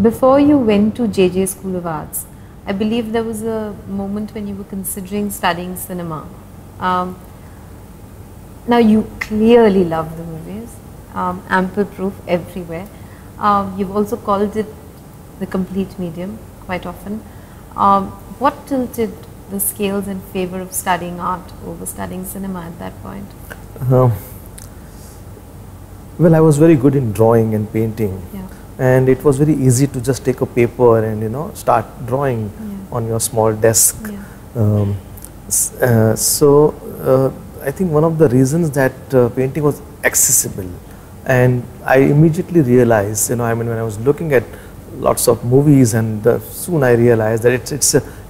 before you went to JJ School of Arts, I believe there was a moment when you were considering studying cinema. Um, Now you clearly love the movies, ample proof everywhere. You've also called it the complete medium quite often. What tilted the scales in favor of studying art over studying cinema at that point? Uh, well, I was very good in drawing and painting, Yeah. and it was very easy to just take a paper and start drawing on your small desk. Yeah. I think one of the reasons that painting was accessible, and I immediately realized, when I was looking at lots of movies, and soon I realized that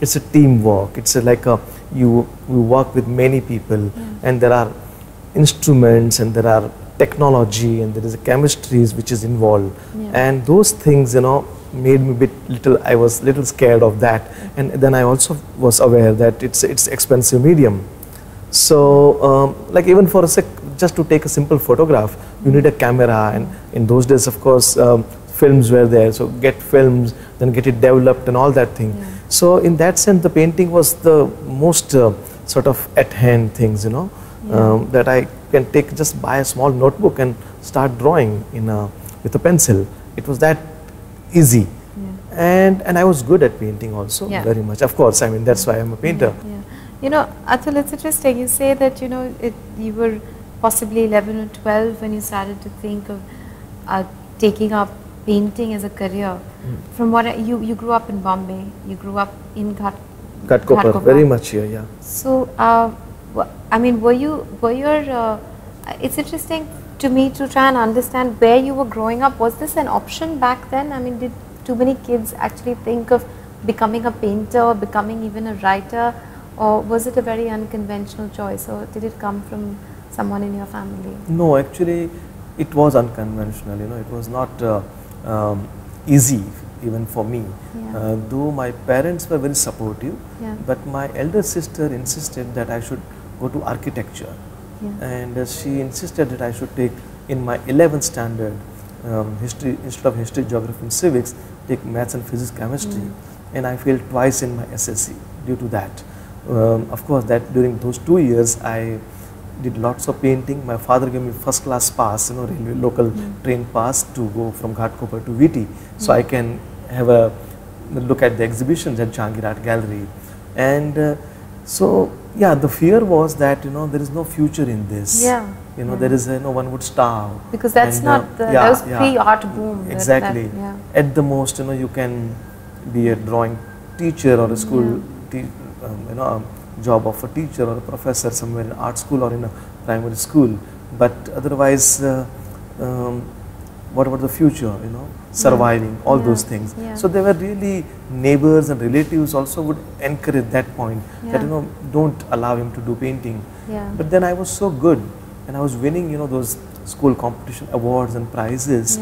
it's a teamwork. It's like you work with many people, and there are instruments, and there are technology, and there is a chemistries which is involved, and those things made me I was little scared of that, and then I also was aware that it's expensive medium. So, like even for just to take a simple photograph, you need a camera, and in those days, of course, films were there. So get films, then get it developed, and all that thing. Yeah. So in that sense, the painting was the most sort of at hand things, that I can just buy a small notebook and start drawing with a pencil. It was that easy, and I was good at painting also, very much. Of course, that's why I'm a painter. Atul, it's interesting. You say that you were possibly 11 or 12 when you started to think of taking up painting as a career. From what you grew up in Bombay, you grew up in Ghatkopar, very much here, yeah. So, it's interesting to me to try and understand where you were growing up. Was this an option back then? Did too many kids actually think of becoming a painter or becoming even a writer? Or was it a very unconventional choice, or did it come from someone in your family? No, actually, it was unconventional. It was not easy even for me. Though my parents were very supportive, but my elder sister insisted that I should go to architecture, and she insisted that I should take in my 11th standard history instead of history, geography, and civics, take maths and physics, chemistry, and I failed twice in my SSC due to that. Of course, that during those 2 years I did lots of painting. My father gave me first class pass, railway local train pass to go from Ghatkopar to VT, so I can have a look at the exhibitions at Jahangir Art Gallery. And so yeah, the fear was that there is no future in this. There is no one would starve, because that's not the that was pre-art boom. Exactly. At the most, you can be a drawing teacher or a school a job of a teacher or a professor somewhere in art school or in a primary school, but otherwise what about the future, surviving, all those things. So there were really neighbors and relatives also would encourage that point, that don't allow him to do painting. But then I was so good, and I was winning those school competition awards and prizes,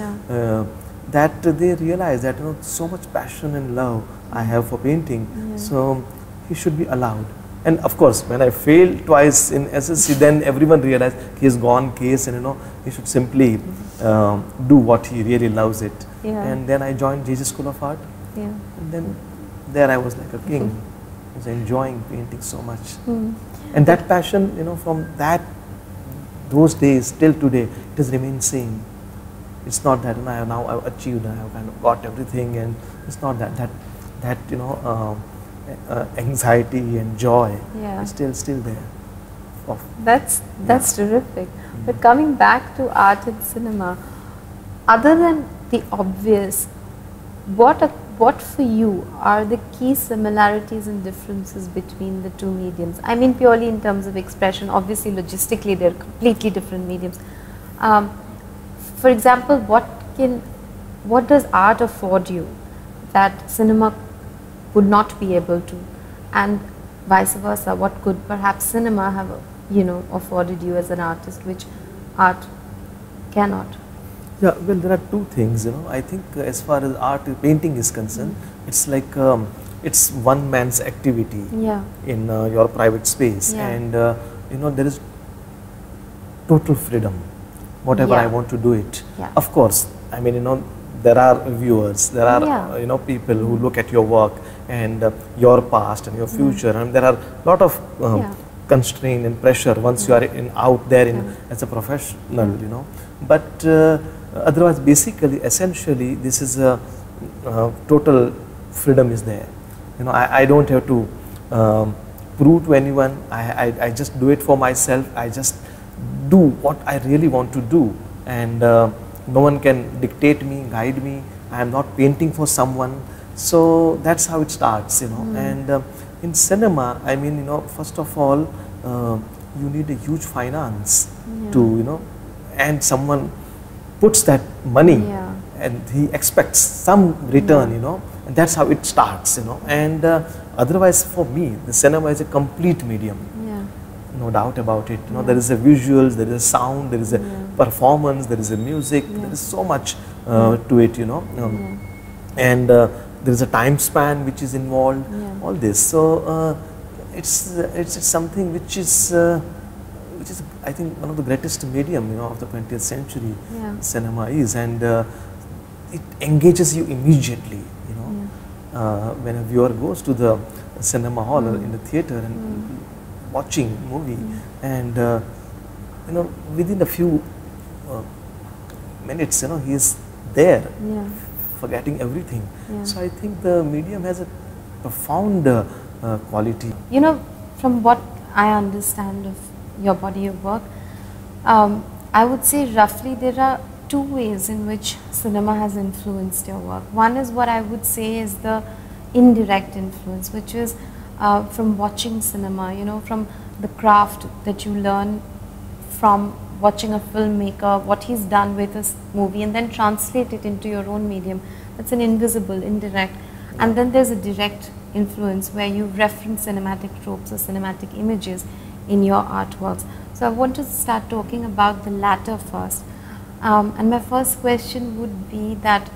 that they realized that so much passion and love I have for painting, so he should be allowed. And of course, when I failed twice in SSC, then everyone realized he has gone case, and he should simply do what he really loves it. And then I joined JJ School of Art, and then there I was like a king. I was enjoying painting so much, and that passion, from those days till today, it has remained same. It's not that I've achieved, I have kind of got everything, and it's not that anxiety and joy is still there. That's terrific. But coming back to art and cinema, other than the obvious, what for you are the key similarities and differences between the two mediums? Purely in terms of expression. Obviously, logistically, they're completely different mediums. For example, what does art afford you that cinema would not be able to, and vice versa? What could perhaps cinema have afforded you as an artist which art cannot? Yeah, well, there are two things. I think as far as art painting is concerned, it's like it's one man's activity in your private space, and there is total freedom. Whatever I want to do it. Of course, there are viewers, there are you know, people who look at your work and your past and your future, and there are a lot of constraint and pressure once you are out there as a professional, you know. But otherwise, basically, essentially, this is a total freedom is there. You know, I don't have to prove to anyone. I just do it for myself. I just do what I really want to do, and no one can dictate me, guide me. I am not painting for someone. So that's how it starts, you know. And in cinema, I mean, you know, first of all, you need a huge finance to, you know, and someone puts that money and he expects some return, you know, and that's how it starts, you know. And otherwise, for me, the cinema is a complete medium. No doubt about it. You know, there is a visuals, there is a sound, there is a performance, there is a music, there is so much to it, you know. And there is a time span which is involved, all this. So it's something which is I think one of the greatest medium, you know, of the 20th century. Cinema is, and it engages you immediately, you know. When a viewer goes to the cinema hall or in the theater and watching movie, and you know, within a few minutes, you know, he is there, forgetting everything. So I think the medium has a profound quality. You know, from what I understand of your body of work, I would say roughly there are two ways in which cinema has influenced your work. One is what I would say is the indirect influence, which is from watching cinema, you know, from the craft that you learn from watching a filmmaker, what he's done with a movie, and then translate it into your own medium. That's an invisible, indirect. And then there's a direct influence where you reference cinematic tropes or cinematic images in your artworks. So I want to start talking about the latter first. And my first question would be that,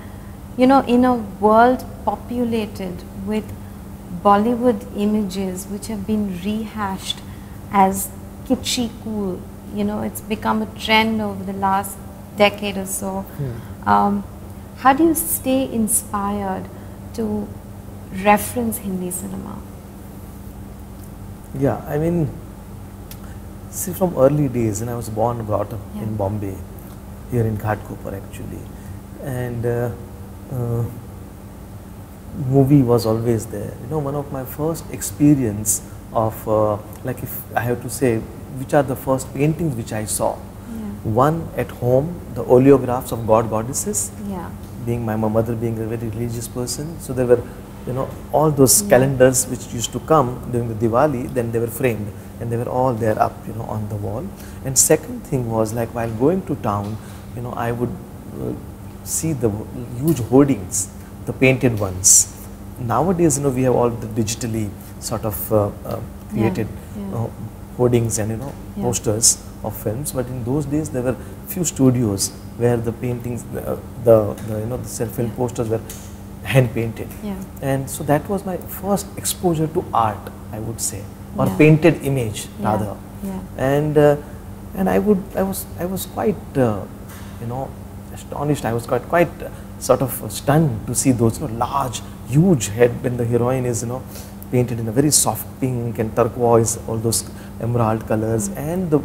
you know, in a world populated with Bollywood images which have been rehashed as kitschy cool, you know, it's become a trend over the last decade or so. How do you stay inspired to reference Hindi cinema? Yeah, I mean, see, from early days, and I was born and brought up in Bombay, here in Ghatkopar actually, and movie was always there. You know, one of my first experience of, like if I have to say, which are the first paintings which I saw. One at home, the oleographs of god goddesses. Being my mother being a very religious person, so there were, you know, all those calendars which used to come during the Diwali, then they were framed and they were all there up, you know, on the wall. And second thing was, like, while going to town, you know, I would see the huge hoardings, the painted ones. Nowadays, you know, we have all the digitally sort of created hoardings and, you know, posters of films, but in those days there were few studios where the paintings, the you know, the self-film posters were hand painted. And so that was my first exposure to art, I would say, or painted image rather. And I was quite you know, astonished. I was quite sort of stunned to see those, you know, large, huge head when the heroine is, you know, painted in a very soft pink and turquoise, all those emerald colors, and the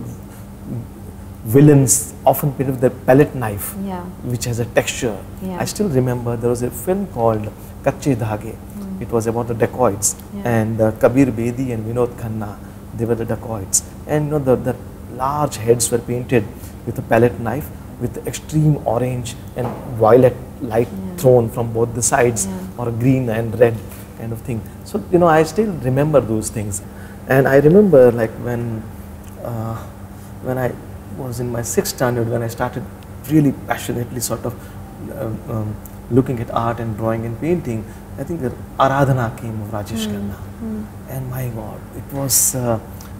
villains often painted with their palette knife, which has a texture. I still remember there was a film called Kache Dhage. It was about the dacoits, and Kabir Bedi and Vinod Khanna, they were the dacoits. And, you know, the large heads were painted with a palette knife with extreme orange and violet light thrown from both the sides, or green and red kind of thing. So, you know, I still remember those things. And I remember, like, when I was in my 6th standard, when I started really passionately sort of looking at art and drawing and painting, I think that Aradhana came of Rajesh Khanna. And my God, it was,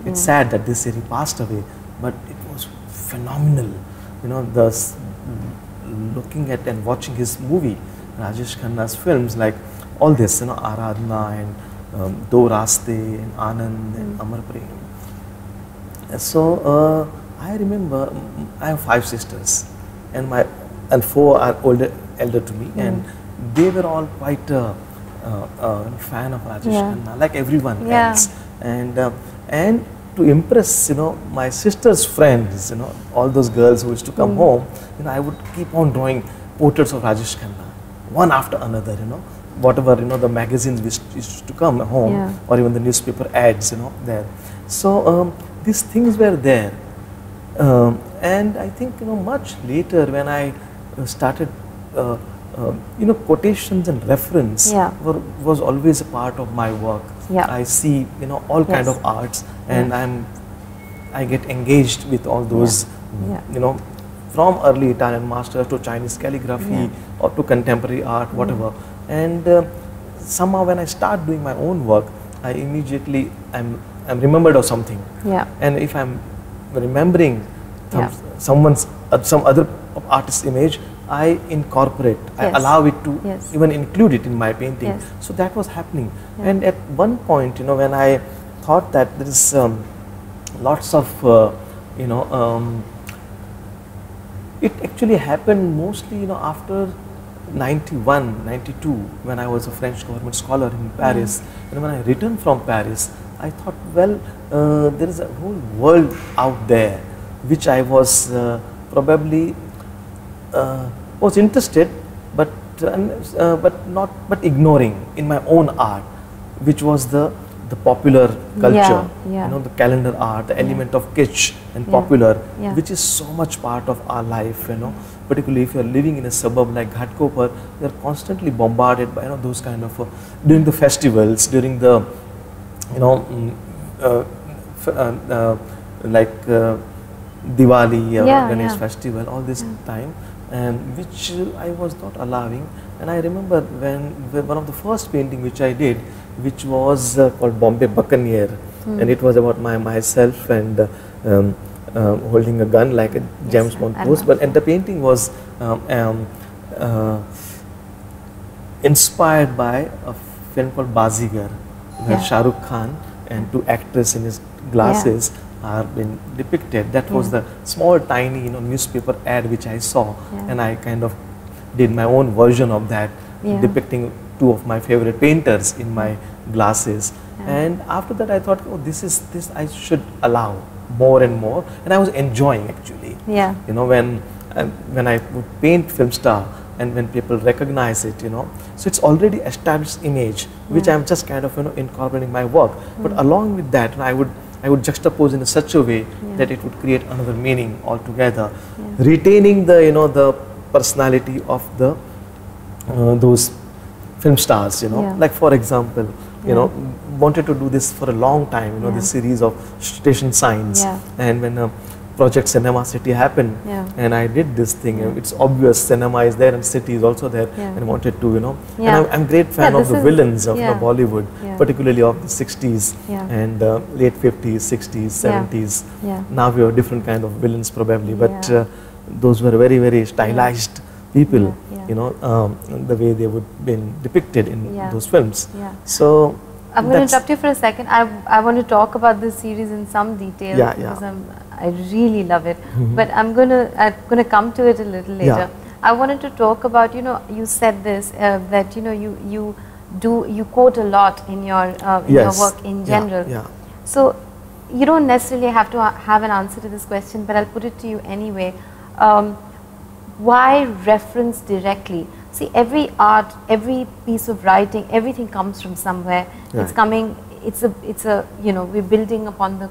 it's sad that this year he passed away, but it was phenomenal. You know, looking at and watching his movie, Rajesh Khanna's films, like all this, you know, Aradhana and Do Raste and Anand and Amar Prem. So I remember I have 5 sisters, and 4 are older elder to me, and they were all quite a fan of Rajesh Khanna, like everyone else. And to impress, my sister's friends, all those girls who used to come home, I would keep on drawing portraits of Rajesh Khanna, one after another, whatever, the magazines which used to come home, or even the newspaper ads, there. So these things were there. And I think, much later when I started, quotations and reference was always a part of my work. I see, all kind of arts, and I get engaged with all those, from early Italian masters to Chinese calligraphy or to contemporary art, whatever. And somehow when I start doing my own work, I immediately I'm remembered of something. And if I'm remembering some other artist's image, I incorporate, I allow it to even include it in my painting. So that was happening. And at one point, when I thought that there is lots of, it actually happened mostly, after 91, 92, when I was a French government scholar in Paris. And when I returned from Paris, I thought, well, there is a whole world out there, which I was probably was interested, but ignoring in my own art, which was the popular culture, the calendar art, the element of kitsch and popular, which is so much part of our life, particularly if you are living in a suburb like Ghatkopar, you are constantly bombarded by those kind of during the festivals, during the like Diwali or Ganesh festival, all this time, and which I was not allowing. And I remember when one of the first painting which I did, which was called Bombay Buccaneer, and it was about myself and holding a gun like a James Bond pose. And the painting was inspired by a film called Bazigar, where Shah Rukh Khan and two actors in his glasses are been depicted. That was the small tiny newspaper ad which I saw, and I kind of did my own version of that, depicting two of my favorite painters in my glasses. And after that I thought, oh, this I should allow more and more, and I was enjoying actually. When I would paint film star, and when people recognize it, so it's already established image, which I'm just kind of incorporating my work. But along with that, I would juxtapose in such a way that it would create another meaning altogether, retaining the the personality of the those film stars. Like for example, wanted to do this for a long time. This series of station signs, and when Project Cinema City happened, and I did this thing. It's obvious cinema is there and city is also there, and wanted to, and I'm a great fan of the villains of Bollywood, particularly of the 60s and late 50s, 60s, 70s. Now we have different kind of villains probably, but those were very, very stylized people, the way they would been depicted in those films. So I'm going to interrupt you for a second. I want to talk about this series in some detail because I really love it. But I'm going to come to it a little later. I wanted to talk about, you said this that you quote a lot in your work in general. So you don't necessarily have to have an answer to this question, but I'll put it to you anyway. Why reference directly? See, every art, every piece of writing, everything comes from somewhere. It's coming. It's a we're building upon the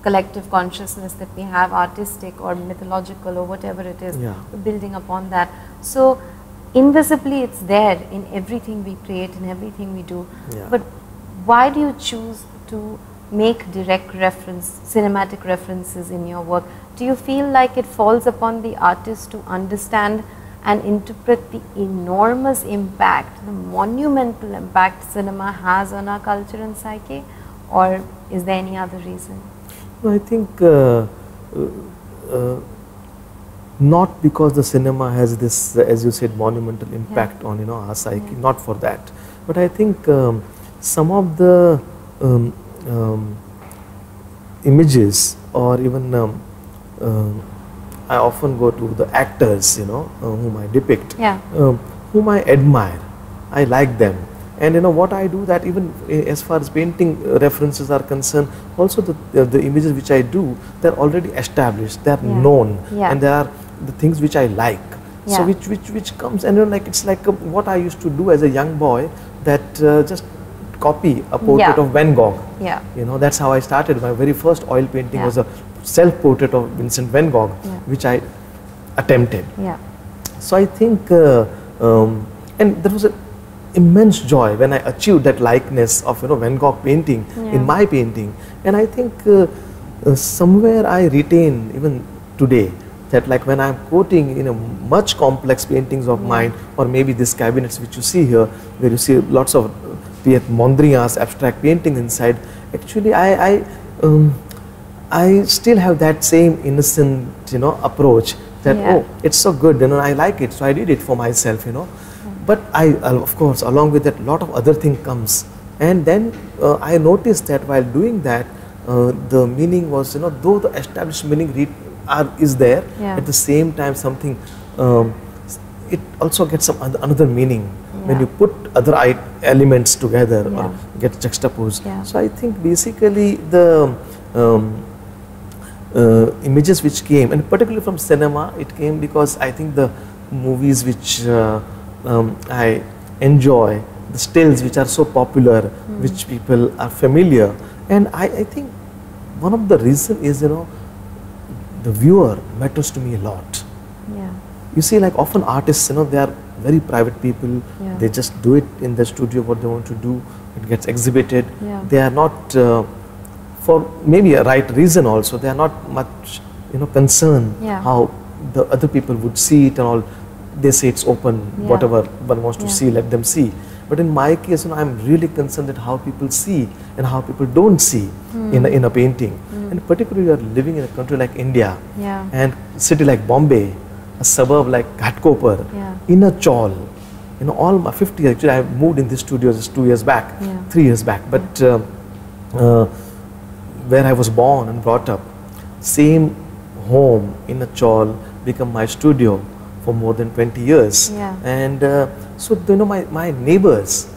collective consciousness that we have, artistic or mythological or whatever it is. We're building upon that. So invisibly, it's there in everything we create, in everything we do. But why do you choose to make direct reference, cinematic references in your work? Do you feel like it falls upon the artist to understand and interpret the enormous impact, the monumental impact cinema has on our culture and psyche, or is there any other reason? No, I think not because the cinema has this, as you said, monumental impact on our psyche, not for that. But I think some of the images or even I often go to the actors, you know, whom I depict, yeah. Whom I admire. I like them. And you know what I do, that even as far as painting references are concerned, also the images which I do, they're already established, they're known, and they are the things which I like. So which comes, and you know, like it's like what I used to do as a young boy, that just copy a portrait of Van Gogh. You know, that's how I started. My very first oil painting was a self-portrait of Vincent Van Gogh, which I attempted. So I think, and there was an immense joy when I achieved that likeness of, you know, Van Gogh painting in my painting. And I think somewhere I retain even today that, like when I'm quoting in a much complex paintings of mine, or maybe these cabinets which you see here, where you see lots of Piet Mondrian's abstract painting inside, actually I still have that same innocent, you know, approach that, oh, it's so good, you know, I like it, so I did it for myself, you know. But of course, along with that, a lot of other thing comes. And then I noticed that while doing that, the meaning was, you know, though the established meaning is there, at the same time something, it also gets some another meaning when you put other elements together or get juxtaposed. So I think basically the images which came, and particularly from cinema, it came because I think the movies which I enjoy, the stills which are so popular, which people are familiar, and I think one of the reason is, you know, the viewer matters to me a lot. You see, like often artists, you know, they are very private people. They just do it in the studio what they want to do. It gets exhibited. They are not, for maybe a right reason also, they are not much, you know, concerned how the other people would see it and all. They say it's open, whatever one wants to see, let them see. But in my case, you know, I'm really concerned at how people see and how people don't see in a painting. And particularly, you are living in a country like India, and a city like Bombay, a suburb like Ghatkopar, in a chawl. You know, all my 50 years, actually I moved in this studio just 2 years back, 3 years back, but where I was born and brought up, same home in a chawl become my studio for more than 20 years. And so, you know, my neighbors,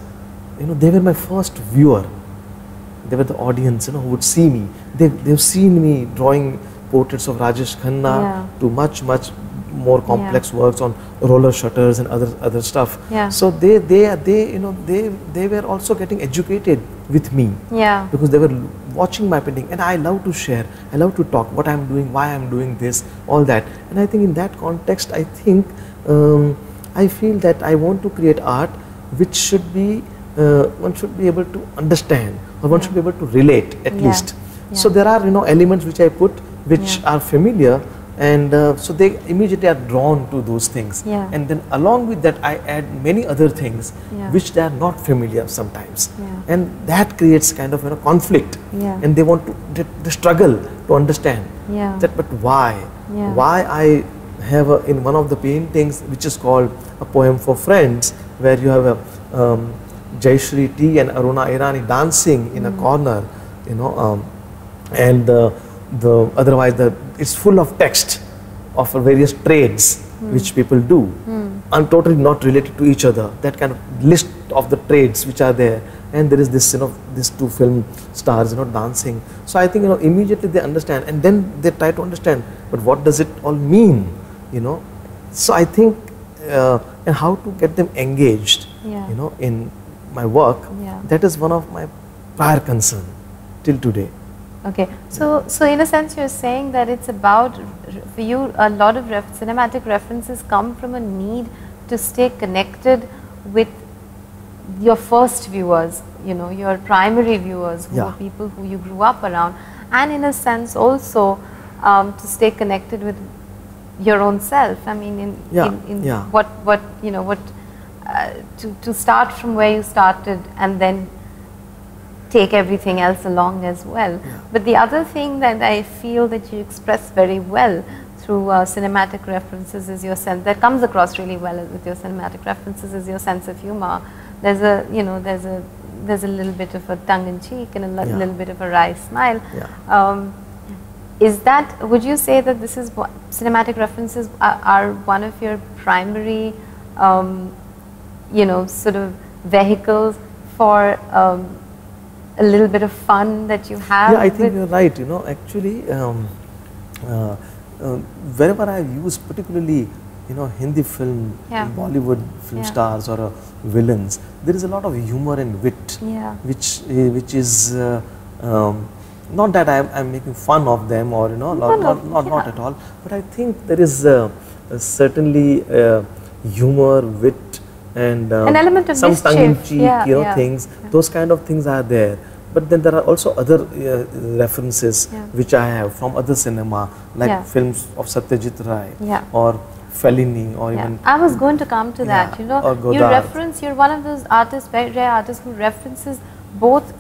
you know, they were my first viewer. They were the audience, you know, who would see me. They've seen me drawing portraits of Rajesh Khanna to much more complex works on roller shutters and other stuff. So they you know, they were also getting educated with me, because they were watching my painting, and I love to share, I love to talk what I'm doing, why I'm doing this, all that. And I think in that context, I think I feel that I want to create art which should be one should be able to understand, or one should be able to relate at least. So there are, you know, elements which I put which are familiar, and so they immediately are drawn to those things. And then along with that, I add many other things which they are not familiar sometimes, and that creates kind of, you know, conflict, and they want to they struggle to understand that, but why I have in one of the paintings which is called A Poem for Friends, where you have a Jayashree T and Aruna Irani dancing in a corner, you know, and otherwise it's full of text of various trades which people do, and totally not related to each other. That kind of list of the trades which are there, and there is this, you know, these two film stars, you know, dancing. So I think, you know, immediately they understand, and then they try to understand, but what does it all mean, you know? So I think, and how to get them engaged, you know, in my work. That is one of my prior concern till today. Okay, so in a sense you're saying that it's about, for you, a lot of cinematic references come from a need to stay connected with your first viewers, you know, your primary viewers, who are people who you grew up around, and in a sense also to stay connected with your own self. I mean, in what you know, what to start from where you started and then take everything else along as well. But the other thing that I feel that you express very well through cinematic references is your sense, that comes across really well with your cinematic references, is your sense of humor. There's a, you know, there's a little bit of a tongue-in-cheek and a little bit of a wry smile. is that, would you say that this is what cinematic references are one of your primary, you know, sort of vehicles for a little bit of fun that you have? Yeah, I think you're right. You know, actually, wherever I use, particularly, you know, Hindi film, Bollywood film stars or villains, there is a lot of humor and wit, which is not that I'm making fun of them, or, you know, not at all, but I think there is certainly humor, wit, and an element of some tongue-in-cheek, you know, things. Yeah. Those kind of things are there. But then there are also other references which I have from other cinema, like films of Satyajit Ray or Fellini, or even. I was going to come to that. You know, you're one of those artists, very rare artists, who references both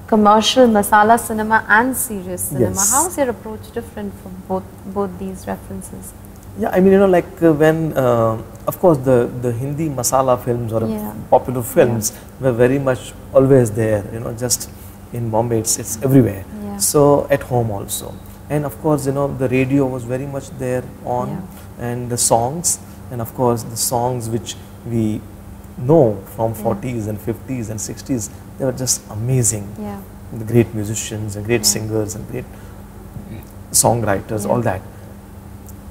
commercial masala cinema and serious cinema. Yes. How is your approach different for both these references? Yeah, I mean, you know, like when, of course, the Hindi masala films or popular films were very much always there, you know, just in Bombay, it's everywhere. So at home also. And of course, you know, the radio was very much there on, and the songs, and of course, the songs which we know from 40s and 50s and 60s, they were just amazing. The great musicians and great singers and great songwriters, all that,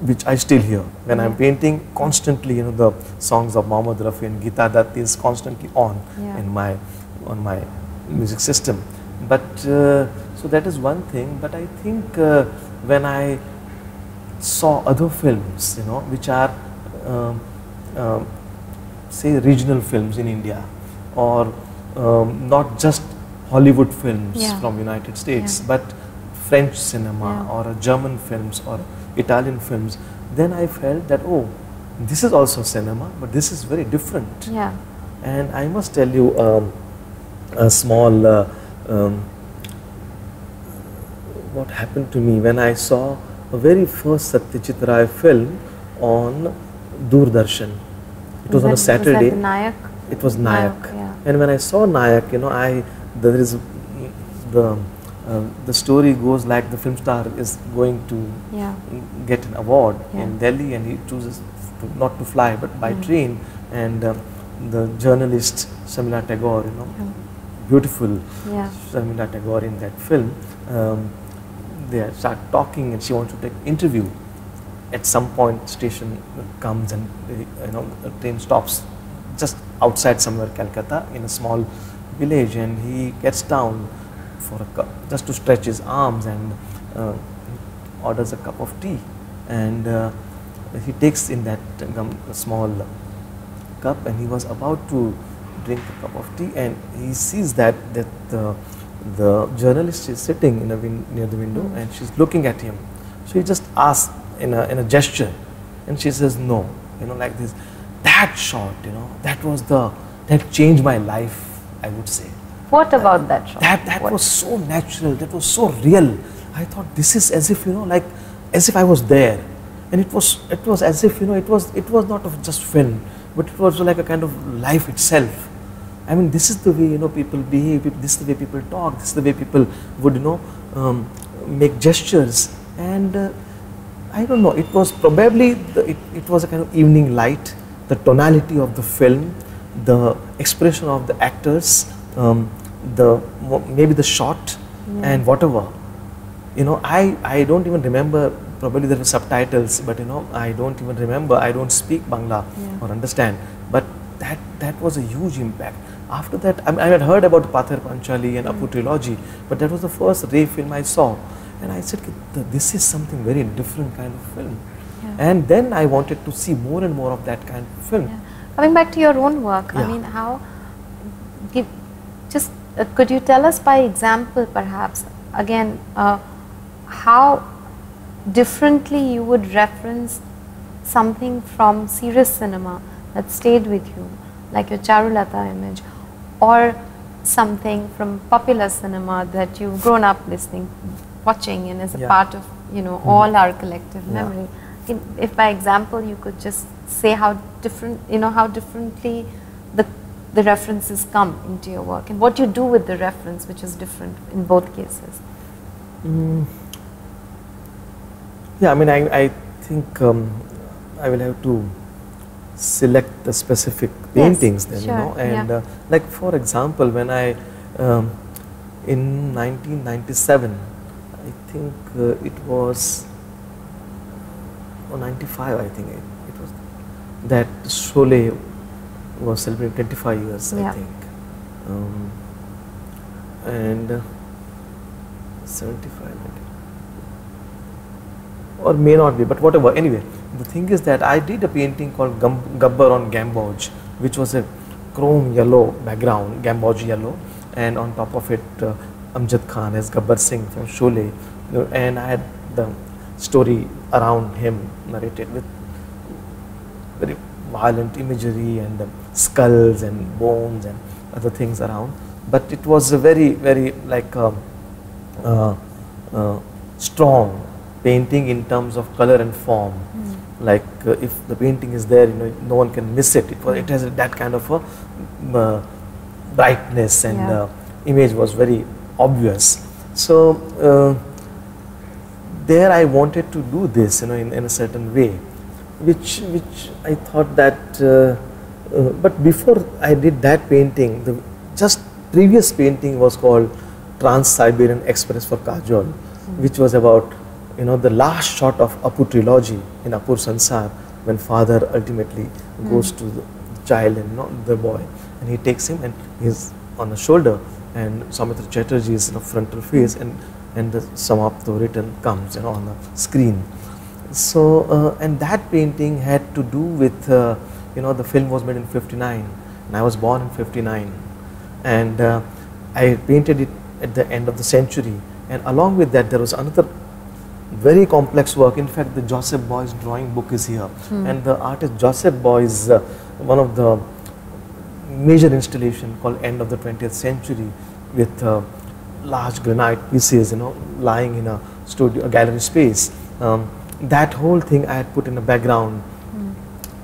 which I still hear when I'm painting constantly. You know, the songs of Mohammad Rafi and Geeta Dutt is constantly on in on my music system. But so that is one thing. But I think when I saw other films, you know, which are say regional films in India, or not just Hollywood films from United States, but French cinema or German films or Italian films, then I felt that, oh, this is also cinema, but this is very different. And I must tell you a small what happened to me when I saw a very first Satyajit Ray film on Doordarshan. It was on a Saturday. Was that Nayak? It was Nayak. And when I saw Nayak, you know, there is the story goes like the film star is going to get an award in Delhi, and he chooses not to fly but by train, and the journalist Shamila Tagore, you know, beautiful Shamila Tagore in that film, they start talking and she wants to take interview. At some point station comes and you know, a train stops just outside somewhere Calcutta in a small village, and he gets down for a cup, just to stretch his arms, and orders a cup of tea, and he takes in that small cup, and he was about to drink a cup of tea, and he sees that the journalist is sitting in near the window, and she's looking at him. So he just asks in a gesture, and she says no, you know, like this. That shot, you know, that changed my life, I would say. What about that shot? That was so natural, that was so real. I thought, this is as if, you know, like as if I was there, and it was as if, you know, it was not of just film, but it was like a kind of life itself. I mean, this is the way, you know, people behave, this is the way people talk, this is the way people would, you know, make gestures, and I don't know, it was probably, it was a kind of evening light, the tonality of the film, the expression of the actors, maybe the shot, and whatever. You know, I don't even remember, probably there were subtitles, but you know, I don't even remember, I don't speak Bangla or understand, but that was a huge impact. After that, I had heard about Pather Panchali and Apu trilogy, but that was the first Ray film I saw, and I said, this is something very different kind of film. And then I wanted to see more and more of that kind of film. Coming back to your own work, I mean, could you tell us by example, perhaps, again, how differently you would reference something from serious cinema that stayed with you, like your Charulata image, or something from popular cinema that you've grown up watching, and is a part of, you know, all our collective memory. If by example you could just say how different, you know, how differently the references come into your work, and what you do with the reference, which is different in both cases. Yeah, I mean, I think I will have to select the specific paintings then, sure, you know, and like for example, when I in 1997, I think it was, or 95, I think it was, that Sholay was celebrating 25 years, I think, and 75, or may not be, but whatever. Anyway, the thing is that I did a painting called Gabbar on Gamboge, which was a chrome yellow background, Gamboge yellow, and on top of it Amjad Khan as Gabbar Singh from Sholay, and I had the story around him narrated with very violent imagery and skulls and bones and other things around. But it was a very, very like strong painting in terms of color and form. Like if the painting is there, you know, no one can miss it. It has that kind of a brightness, and image was very obvious. So there I wanted to do this, you know, in a certain way, which I thought that. But before I did that painting, the just previous painting was called Trans-Siberian Express for Kajol, which was about, you know, the last shot of Apu trilogy in Apur Sansar, when father ultimately goes to the child and not the boy, and he takes him and he's on the shoulder, and Soumitra Chatterjee is in the frontal face, and the Samapto written comes, you know, on the screen. So and that painting had to do with you know, the film was made in 59 and I was born in 59, and I painted it at the end of the century, and along with that there was another very complex work. In fact, the Joseph Beuys drawing book is here, and the artist Joseph Beuys, one of the major installation called End of the 20th Century, with large granite pieces, you know, lying in a studio, a gallery space. That whole thing I had put in the background,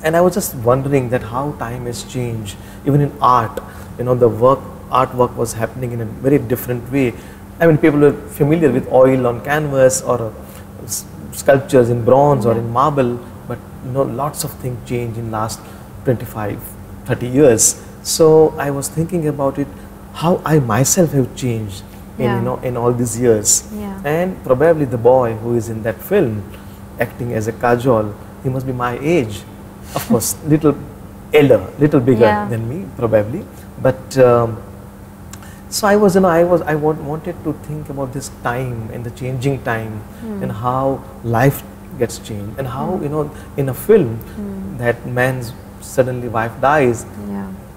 and I was just wondering that how time has changed, even in art. You know, the artwork was happening in a very different way. I mean, people were familiar with oil on canvas or sculptures in bronze or in marble, but you know, lots of things changed in last 25, 30 years. So I was thinking about it, how I myself have changed in, you know, in all these years. And probably the boy who is in that film acting as a Kajol, he must be my age. Of course, little elder, little bigger than me, probably. But so I was, you know, I wanted to think about this time and the changing time, and how life gets changed, and how, you know, in a film that man's suddenly wife dies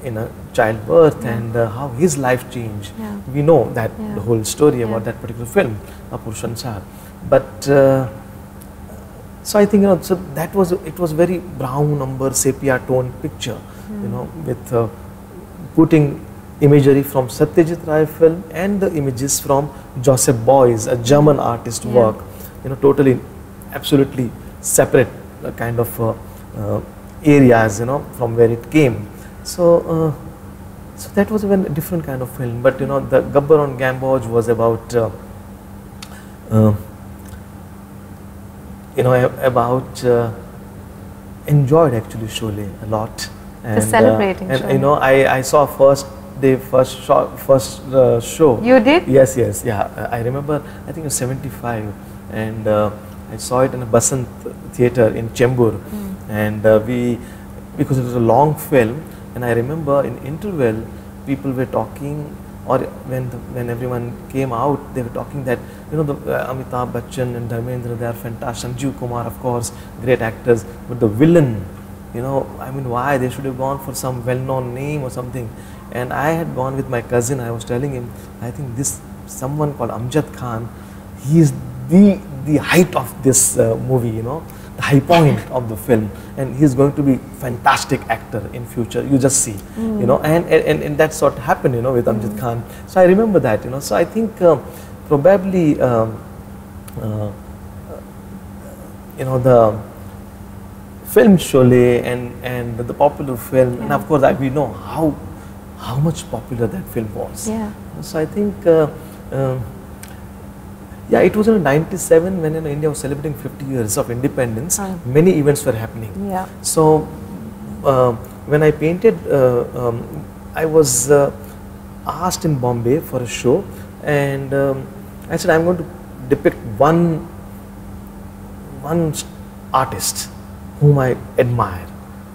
in a childbirth, and how his life changed. We know that the whole story about that particular film, Apur Sansar. But so I think, you know, so that was, it was very brown umber sepia tone picture, you know, with putting imagery from Satyajit Ray film and the images from Joseph Beuys, a German artist work, you know, totally, absolutely separate kind of areas, you know, from where it came. So so that was a different kind of film. But you know, the Gabbar on Gamboge was about you know, about enjoyed actually Sholay a lot, and celebrating and Sholay. You know, I saw first show. You did? Yes, yeah. I remember, I think it was 75, and I saw it in a Basant theatre in Chembur, and because it was a long film, and I remember in interval people were talking, or when everyone came out, they were talking that, you know, the Amitabh Bachchan and Dharmendra, they are fantastic. Sanjeev Kumar, of course, great actors, but the villain, you know, I mean, why? They should have gone for some well-known name or something. And I had gone with my cousin. I was telling him, I think this someone called Amjad Khan, he is the height of this movie, you know, the high point of the film, and he's going to be fantastic actor in future. You just see, you know, and that's what happened, you know, with Amjad Khan. So I remember that, you know. So I think probably you know, the film Sholay and the popular film, and of course we know how much popular that film was. Yeah. So I think Yeah, it was in '97 when India was celebrating 50 years of independence. Many events were happening. Yeah. So when I painted, I was asked in Bombay for a show, and I said I'm going to depict one artist whom I admire,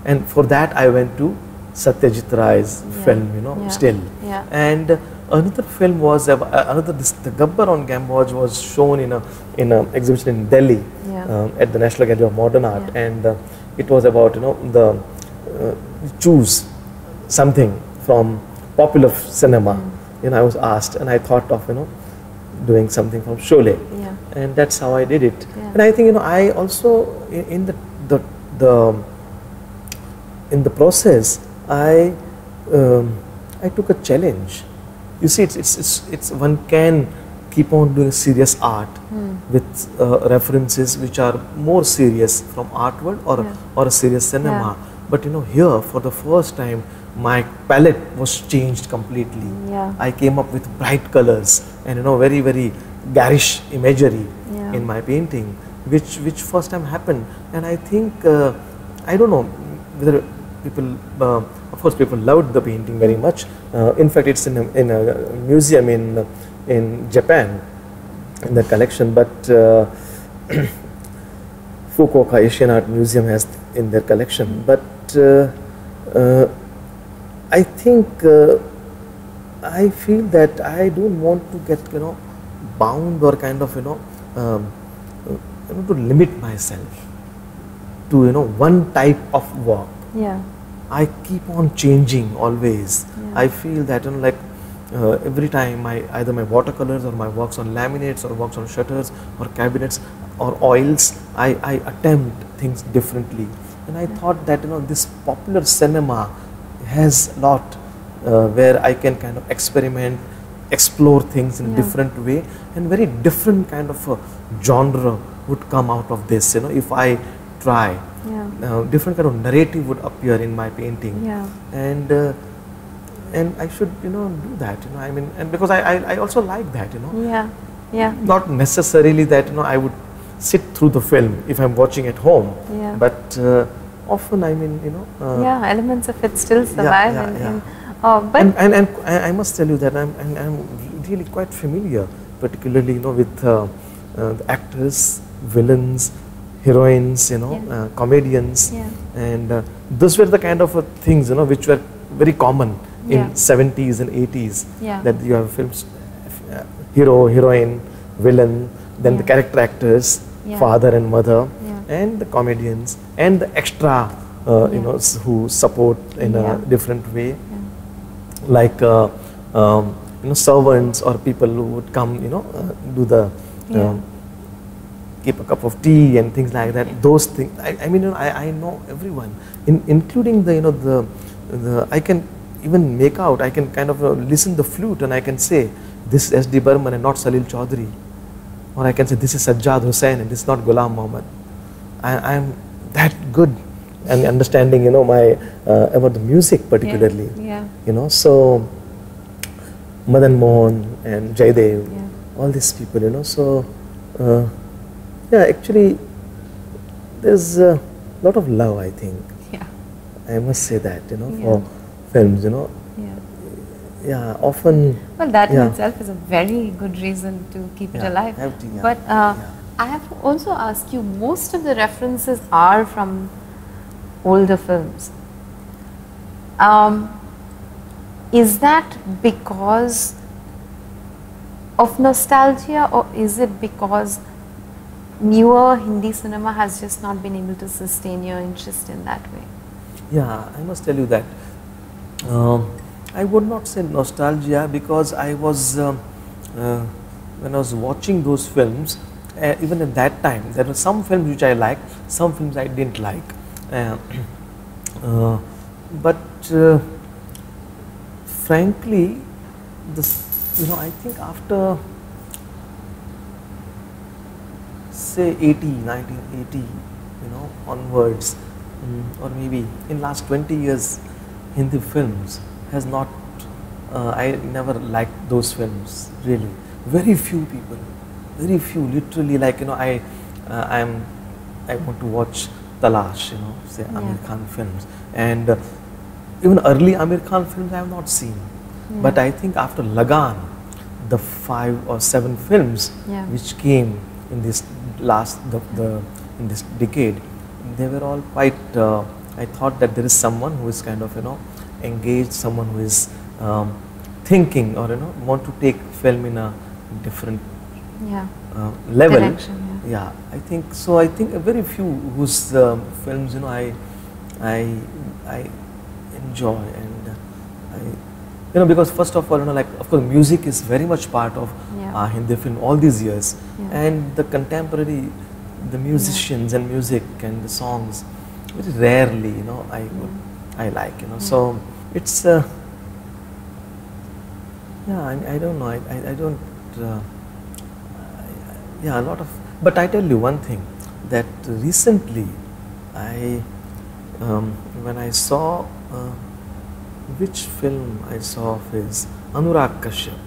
and for that I went to Satyajit Ray's film, still. Yeah. And another film was the Gabbar on Gamboge was shown in a exhibition in Delhi at the National Gallery of Modern Art, and it was about the choose something from popular cinema. I was asked, and I thought of doing something from Sholay, and that's how I did it. And I think I also in the process I took a challenge. You see, it's one can keep on doing serious art with references which are more serious from art world or a serious cinema. But here for the first time my palette was changed completely. I came up with bright colors and very, very garish imagery in my painting, which first time happened. And I think I don't know whether people, of course people loved the painting very much. In fact, it's in a museum in Japan in the collection, but Fukuoka Asian Art Museum has in their collection. But I think I feel that I don't want to get bound or kind of to limit myself to one type of work. I keep on changing always. I feel that every time either my watercolors or my works on laminates or works on shutters or cabinets or oils, I attempt things differently. And I thought that this popular cinema has a lot where I can kind of experiment, explore things in a different way, and very different kind of a genre would come out of this. If I try, different kind of narrative would appear in my painting, and I should do that. I mean, and because I also like that. Not necessarily that I would sit through the film if I'm watching at home, but often I mean elements of it still survive. But and I must tell you that I'm really quite familiar, particularly with the actors, villains, heroines, comedians, and those were the kind of things which were very common in 70s and 80s. That you have films, hero, heroine, villain, then the character actors, father and mother, and the comedians, and the extra, who support in a different way, like servants or people who would come, do the keep a cup of tea and things like that. Those things. I mean, I know everyone, including the I can even make out. I can kind of listen the flute and I can say this is S.D. Burman and not Salil Chaudhary, or I can say this is Sajjad Hussain and this is not Ghulam Muhammad. I am that good and understanding, my about the music particularly. So Madan Mohan and Jaidev, all these people, so actually there's a lot of love, I think. I must say that, for films, often. Well, that in itself is a very good reason to keep it alive. But I have to also ask you, most of the references are from older films. Is that because of nostalgia, or is it because newer Hindi cinema has just not been able to sustain your interest in that way? Yeah, I must tell you that. I would not say nostalgia, because I was, when I was watching those films, even at that time, there were some films which I liked, some films I didn't like. But frankly, I think after say 1980, onwards, or maybe in last 20 years, Hindi films has not, I never liked those films, really. Very few people very few, literally, like, you know, I want to watch Talash, you know, say Amir Khan films, and even early Amir Khan films I have not seen, but I think after Lagan, the 5 or 7 films which came in this in this decade, they were all quite, I thought that there is someone who is kind of, you know, engaged, someone who is thinking, or, you know, want to take film in a different level. Direction, yeah, I think so. I think very few whose films, you know, I enjoy, and you know, because first of all, you know, like, of course, music is very much part of Hindi film all these years, and the contemporary, the musicians and music and the songs, very rarely, you know, I like, you know, so it's I don't know, I don't a lot of, but I tell you one thing, that recently when I saw which film I saw of his, Anurag Kashyap,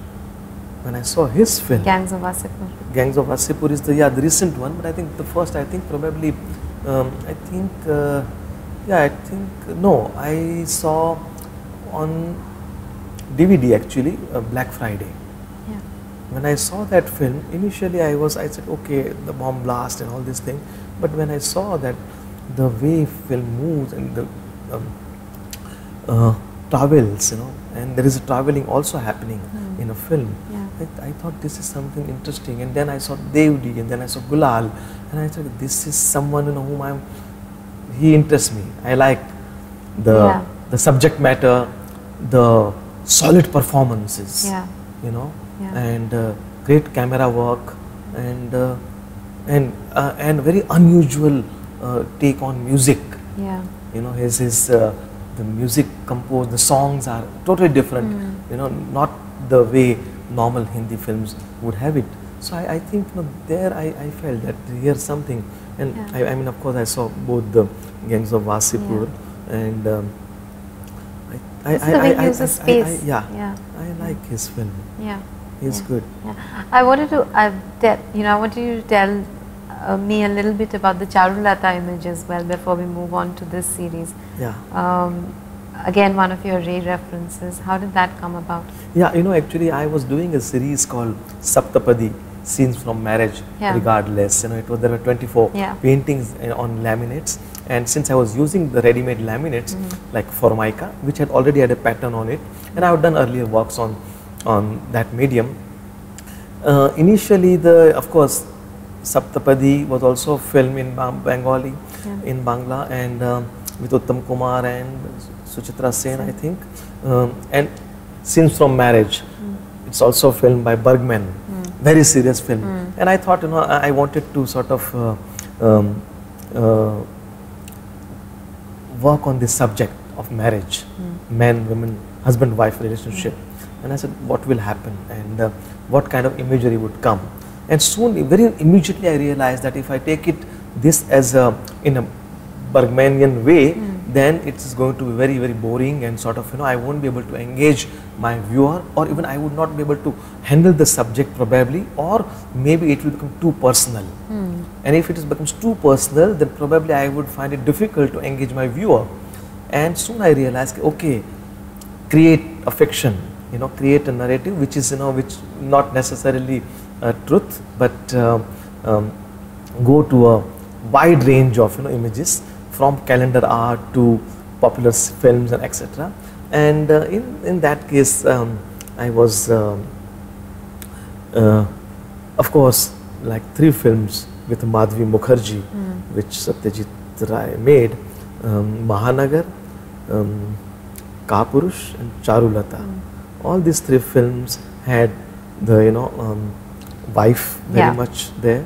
when I saw his film Gangs of Wasseypur. Gangs of Wasseypur is the recent one, but I think the first, I think probably no, I saw on DVD actually, Black Friday. When I saw that film, initially I said, okay, the bomb blast and all this thing, but when I saw that the way film moves and the travels, you know, and there is a traveling also happening in a film, I thought this is something interesting, and then I saw Devdi, and then I saw Gulal, and I thought this is someone, you know, he interests me. I like the subject matter, the solid performances, you know, and great camera work, and very unusual take on music. You know, the music composed, the songs are totally different. You know, not the way normal Hindi films would have it. So I think, you know, there I felt that here's something, and I mean, of course, I saw both the Gangs of Wasseypur and I like his film. He's good. I wanted to I wanted you to tell me a little bit about the Charulata image as well before we move on to this series. Again, one of your Ray references. How did that come about? Yeah, you know, actually I was doing a series called Saptapadi, Scenes from Marriage, Regardless. You know, there were 24 paintings on laminates, and since I was using the ready-made laminates like Formica, which already had a pattern on it, and I had done earlier works on that medium. Initially, of course, Saptapadi was also filmed in Bengali, in Bangla, and with Uttam Kumar and Suchitra Sen, I think, and Scenes from Marriage, it's also filmed by Bergman, very serious film, and I thought, you know, I wanted to sort of work on this subject of marriage, man, woman, husband-wife relationship, and I said, what will happen, and what kind of imagery would come, and soon, very immediately, I realized that if I take this as in a Bergmanian way, then it's going to be very, very boring, and sort of, you know, I won't be able to engage my viewer, or even I would not be able to handle the subject probably, or maybe it will become too personal. And if it becomes too personal, then probably I would find it difficult to engage my viewer. And soon I realized, okay, create a fiction, you know, create a narrative which is, you know, which not necessarily truth, but go to a wide range of, you know, images, from calendar art to popular films and etc. And in that case, I was, of course, like 3 films with Madhvi Mukherjee, which Satyajit Ray made, Mahanagar, Kapurush and Charulata. All these 3 films had the, you know, wife very much there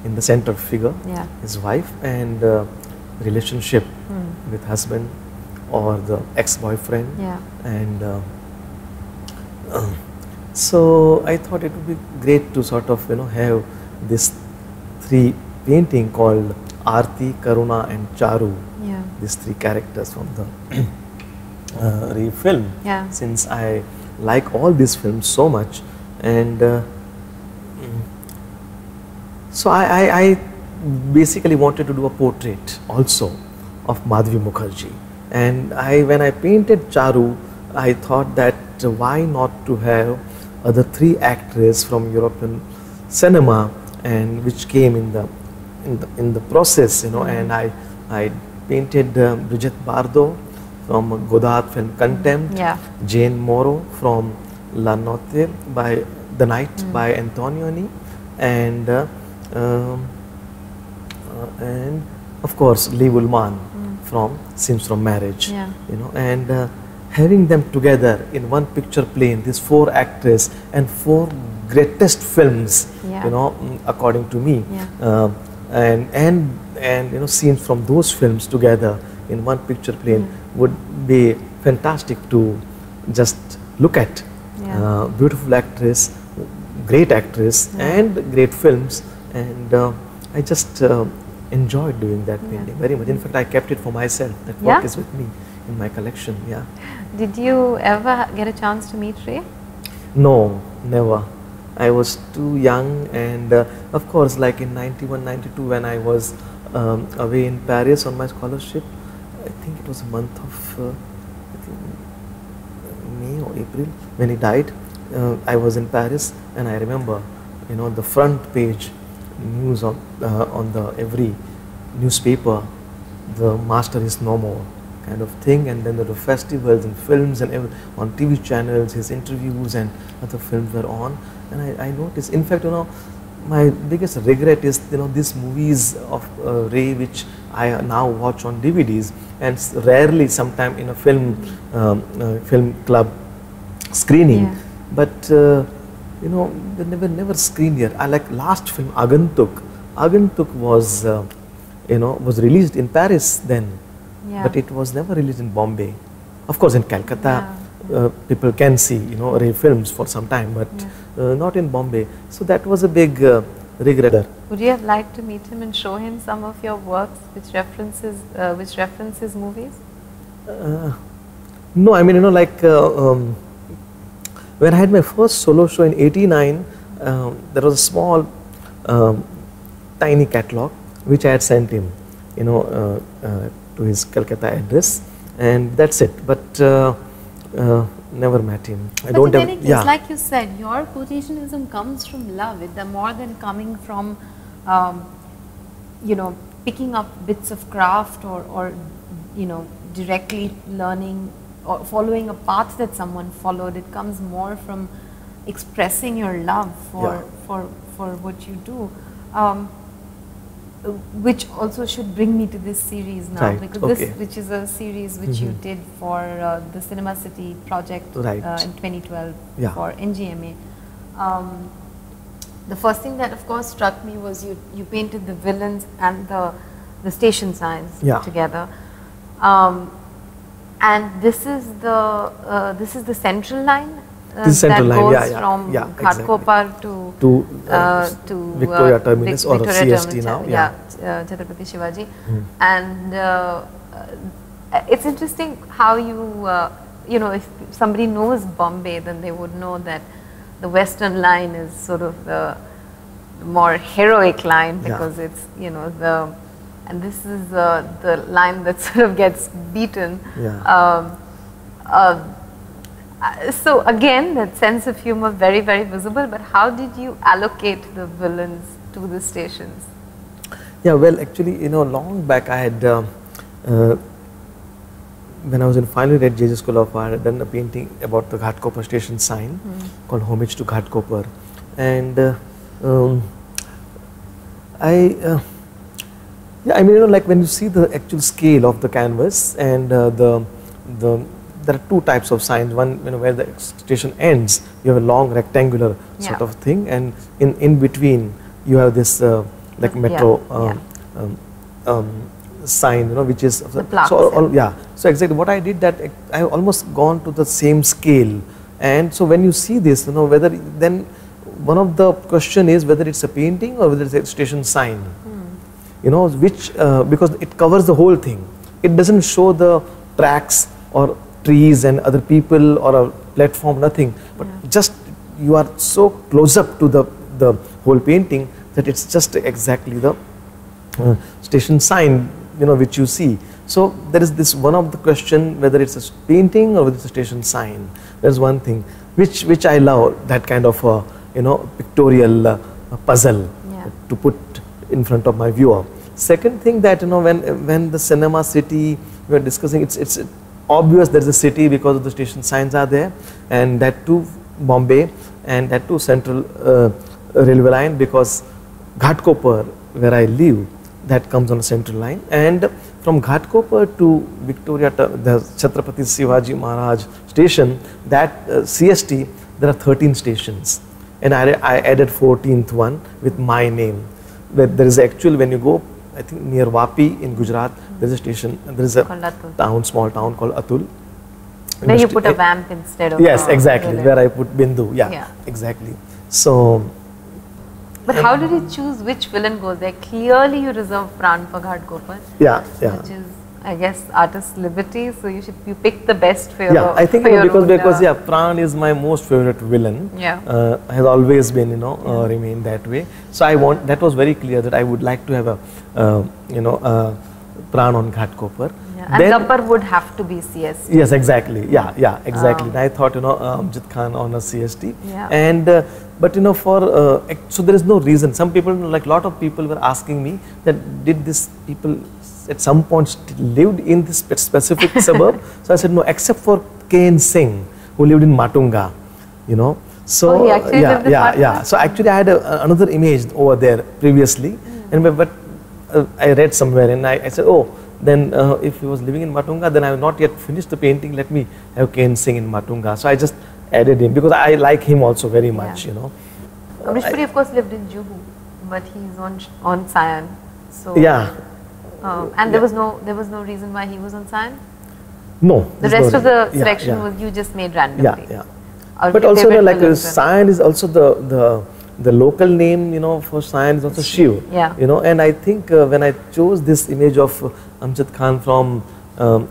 in the center figure, his wife, and relationship with husband or the ex-boyfriend, and so I thought it would be great to sort of, you know, have this 3 painting called Aarti, Karuna and Charu, these 3 characters from the Ray film, since I like all these films so much, and So I basically wanted to do a portrait also of Madhavi Mukherjee. And when I painted Charu, I thought that why not to have other three actresses from European cinema, and which came in the process, you know. And I painted Brigitte Bardot from Godard film Contempt, Jane Morrow from La Notte by The Night by Antonioni, and of course Lee Ullman from Scenes from Marriage, you know. And having them together in one picture plane, these four actors and four greatest films, you know, according to me, and you know, scenes from those films together in one picture plane would be fantastic to just look at. Beautiful actress, great actress, and great films, and I just enjoyed doing that painting very much. In fact, I kept it for myself. That work is with me in my collection. Did you ever get a chance to meet Ray? No, never. I was too young, and of course, like in 91, 92, when I was away in Paris on my scholarship, I think it was a month of May or April when he died. I was in Paris, and I remember, you know, the front page news on the every newspaper, the master is no more kind of thing, and then there were festivals and films and on TV channels, his interviews and other films were on, and I noticed, in fact, you know, my biggest regret is, you know, these movies of Ray, which I now watch on DVDs, and rarely sometime in a film club screening, but you know, they never screened here. I like last film Agantuk was you know, was released in Paris then, but it was never released in Bombay. Of course, in Calcutta, people can see, you know, Ray films for some time, but not in Bombay. So that was a big regret. Would you have liked to meet him and show him some of your works which references movies? No, I mean, you know, like when I had my first solo show in '89, there was a small, tiny catalog which I had sent him, you know, to his Calcutta address, and that's it. But never met him. But in any case, like you said, your quotationism comes from love. It's more than coming from, you know, picking up bits of craft or you know, directly learning or following a path that someone followed. It comes more from expressing your love for what you do. Which also should bring me to this series now, because this, which is a series which you did for the Cinema City project in 2012 for NGMA. The first thing that of course struck me was you painted the villains and the station signs together, and this is the central line. That goes from Ghatkopar to Victoria Terminus or CST now. Chhatrapati Shivaji. And it's interesting how you know, if somebody knows Bombay, then they would know that the Western line is sort of the more heroic line, because it's, you know, and this is the line that sort of gets beaten. So again, that sense of humor very, very visible, but how did you allocate the villains to the stations? Yeah, well, actually, you know, long back I had, when I was in final year at JJ School of Art, I had done a painting about the Ghatkopar station sign called Homage to Ghatkopar. And yeah, I mean, you know, like when you see the actual scale of the canvas, and there are two types of signs. One, you know, where the station ends, you have a long rectangular sort of thing, and in between you have this like metro sign, you know, which is so exactly what I did, that I almost gone to the same scale. And so when you see this, you know, whether then one of the question is whether it's a painting or whether it's a station sign, you know, which because it covers the whole thing. It doesn't show the tracks or trees and other people or a platform, nothing, but just you are so close up to the whole painting that it's just exactly the station sign, you know, which you see. So there is this one of the question whether it's a painting or whether it's a station sign. There's one thing which I love, that kind of you know, pictorial puzzle to put in front of my viewer. Second thing, that you know, when the cinema city we are discussing, it's obvious there's a city because of the station signs are there, and that too Bombay, and that too Central Railway line, because Ghatkopar, where I live, that comes on a central line, and from Ghatkopar to Victoria, the Chhatrapati Shivaji Maharaj station, that CST, there are 13 stations, and I added 14th one with my name. Where there is actual, when you go, I think near Vapi in Gujarat, there is a station, there is a town, small town called Atul. Where you put a vamp instead of yes, exactly, where I put Bindu, yeah, exactly. So, but how did you choose which villain goes there? Clearly you reserve Pran for Ghatkopar. Yeah. Which is, I guess, artist's liberty, so you pick the best for your I think because Pran is my most favorite villain. Has always been, you know, remained that way. So that was very clear that I would like to have a you know, Pran on Ghatkopar. And Gabbar would have to be CST. Yes, exactly. Yeah, exactly. And I thought, you know, Amjad Khan on a CST. And but you know, for so there is no reason. Some people, like lot of people, were asking me that did this people at some point lived in this specific suburb? So I said no, except for Kane Singh, who lived in Matunga, you know. So he actually lived in Matunga? So actually I had another image over there previously, and but I read somewhere, and I said, oh, then if he was living in Matunga, then I have not yet finished the painting, let me have Kane Singh in Matunga. So I just added him because I like him also very much, you know. Amrish Puri, of course, lived in Juhu, but he's on Sion. So and there was no reason why he was on Sion? No. The rest of the selection was you just made randomly. But also, you know, like Sion is also the local name, you know, for Sion is also Shiv. You know, and I think when I chose this image of Amjad Khan from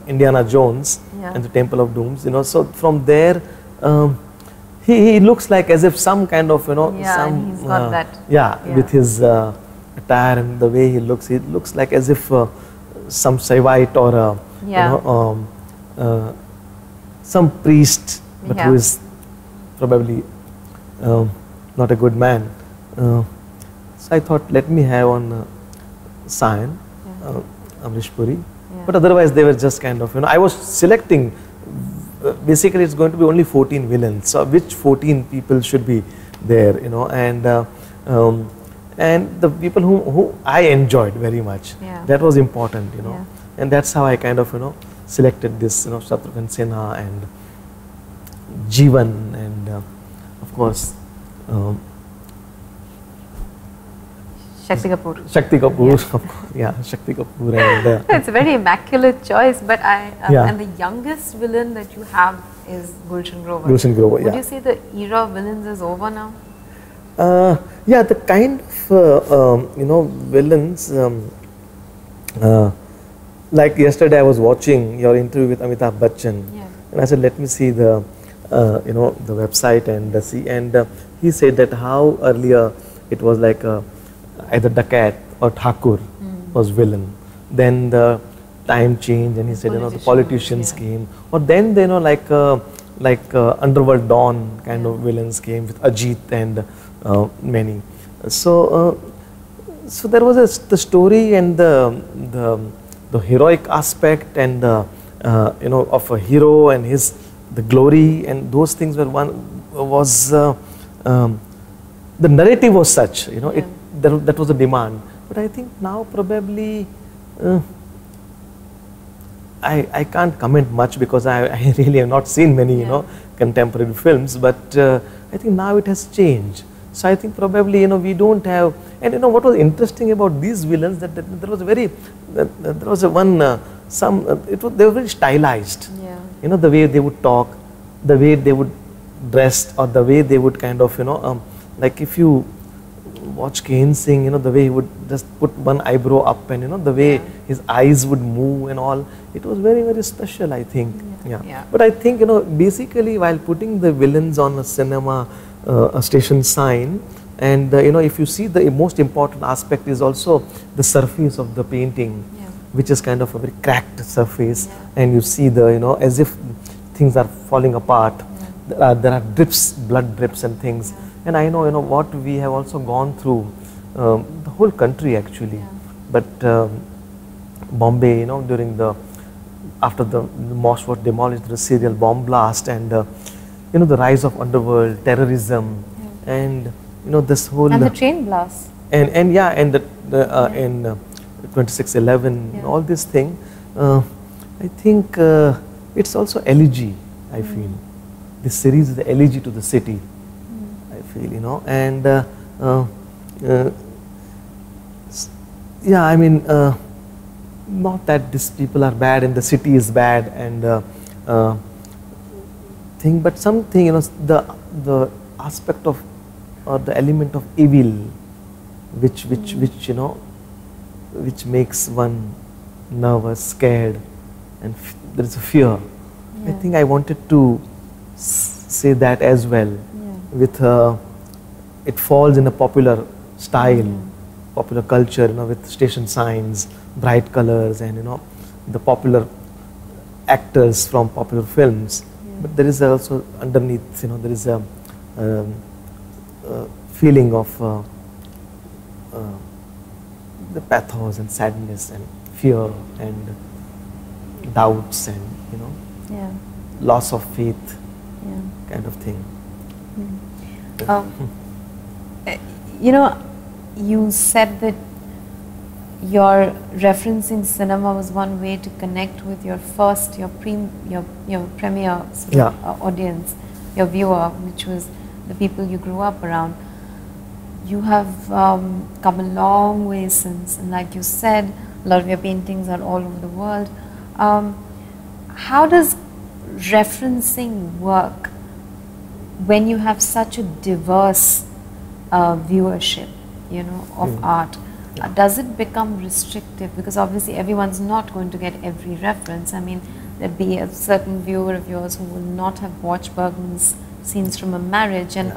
Indiana Jones and the Temple of Dooms, you know, so from there he looks like as if some kind of, you know, some he's got that. With his attire and the way he looks like as if some Saivite or you know, some priest, but who is probably not a good man. So I thought, let me have on Sion, Amrish Puri. But otherwise they were just kind of, you know, I was selecting, basically it's going to be only 14 villains. So which 14 people should be there, you know, and the people who I enjoyed very much. That was important, you know, and that's how I kind of, you know, selected this, you know, Shatrughan Sinha and Jeevan, and of course Shakti Kapoor. Shakti Kapoor, Shakti Kapoor. And, it's a very immaculate choice, but and the youngest villain that you have is Gulshan Grover. Gulshan Grover, Would you say the era of villains is over now? The kind of you know, villains. Like yesterday, I was watching your interview with Amitabh Bachchan, and I said, let me see the you know, the website and see. And he said that how earlier it was like either Dakat or Thakur was villain. Then the time changed, and he said, you know, the politicians came, or then you know, like Underworld Dawn kind of villains came with Ajit and many. So so there was the story and the heroic aspect and you know, of a hero and the glory, and those things were the narrative was such, you know, that was a demand. But I think now probably I can't comment much because I really have not seen many, you know, contemporary films, but I think now it has changed. So I think probably, you know, we don't have, and you know what was interesting about these villains, that there was a very, there was a one, they were very stylized. You know, the way they would talk, the way they would dress, or the way they would kind of, you know, like if you watch Kane Singh, you know, the way he would just put one eyebrow up, and you know, the way his eyes would move and all, it was very, very special, I think. But I think, you know, basically while putting the villains on a cinema, a station sign, And if you see, the most important aspect is also the surface of the painting, which is kind of a very cracked surface, and you see the, as if things are falling apart. There are drips, blood drips and things. And I know, what we have also gone through, the whole country actually. But Bombay, during after the mosque was demolished, the serial bomb blast, and the rise of underworld, terrorism, and this whole, and the train blast, and in 26/11, all this thing. I think it's also elegy. I feel this series is the elegy to the city. I feel, and yeah, I mean, not that these people are bad and the city is bad and thing, but something, the aspect of, or the element of evil, which makes one nervous, scared, and there is a fear. I think I wanted to say that as well. With it falls in a popular style, popular culture, with station signs, bright colors, and the popular actors from popular films. But there is also underneath, there is a feeling of the pathos and sadness and fear and doubts and loss of faith, kind of thing. You said that your referencing cinema was one way to connect with your premier sort of, audience, your viewer, which was the people you grew up around. You have come a long way since, and like you said, a lot of your paintings are all over the world. How does referencing work when you have such a diverse viewership, of art? Does it become restrictive? Because obviously everyone's not going to get every reference. I mean, there'd be a certain viewer of yours who will not have watched Bergman's Scenes from a Marriage, and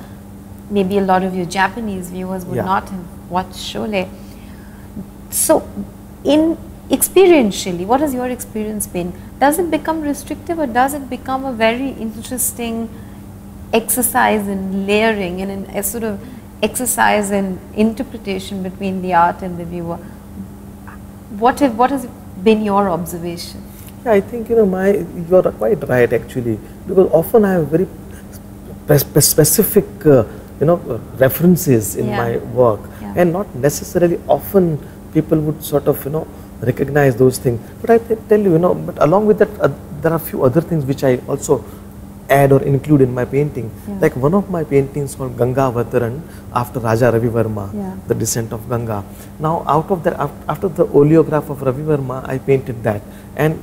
maybe a lot of your Japanese viewers would not have watched Sholay. So, experientially, what has your experience been? Does it become restrictive, or does it become a very interesting exercise in layering and in a sort of exercise in interpretation between the art and the viewer? What has been your observation? Yeah, I think you are quite right actually, because often I have very specific references in my work, and not necessarily often people would sort of recognize those things. But I tell you, but along with that, there are a few other things which I also add or include in my painting. Like one of my paintings called Ganga Avataran, after Raja Ravi Verma, the descent of Ganga. Now out of that, after the oleograph of Ravi Verma, I painted that, and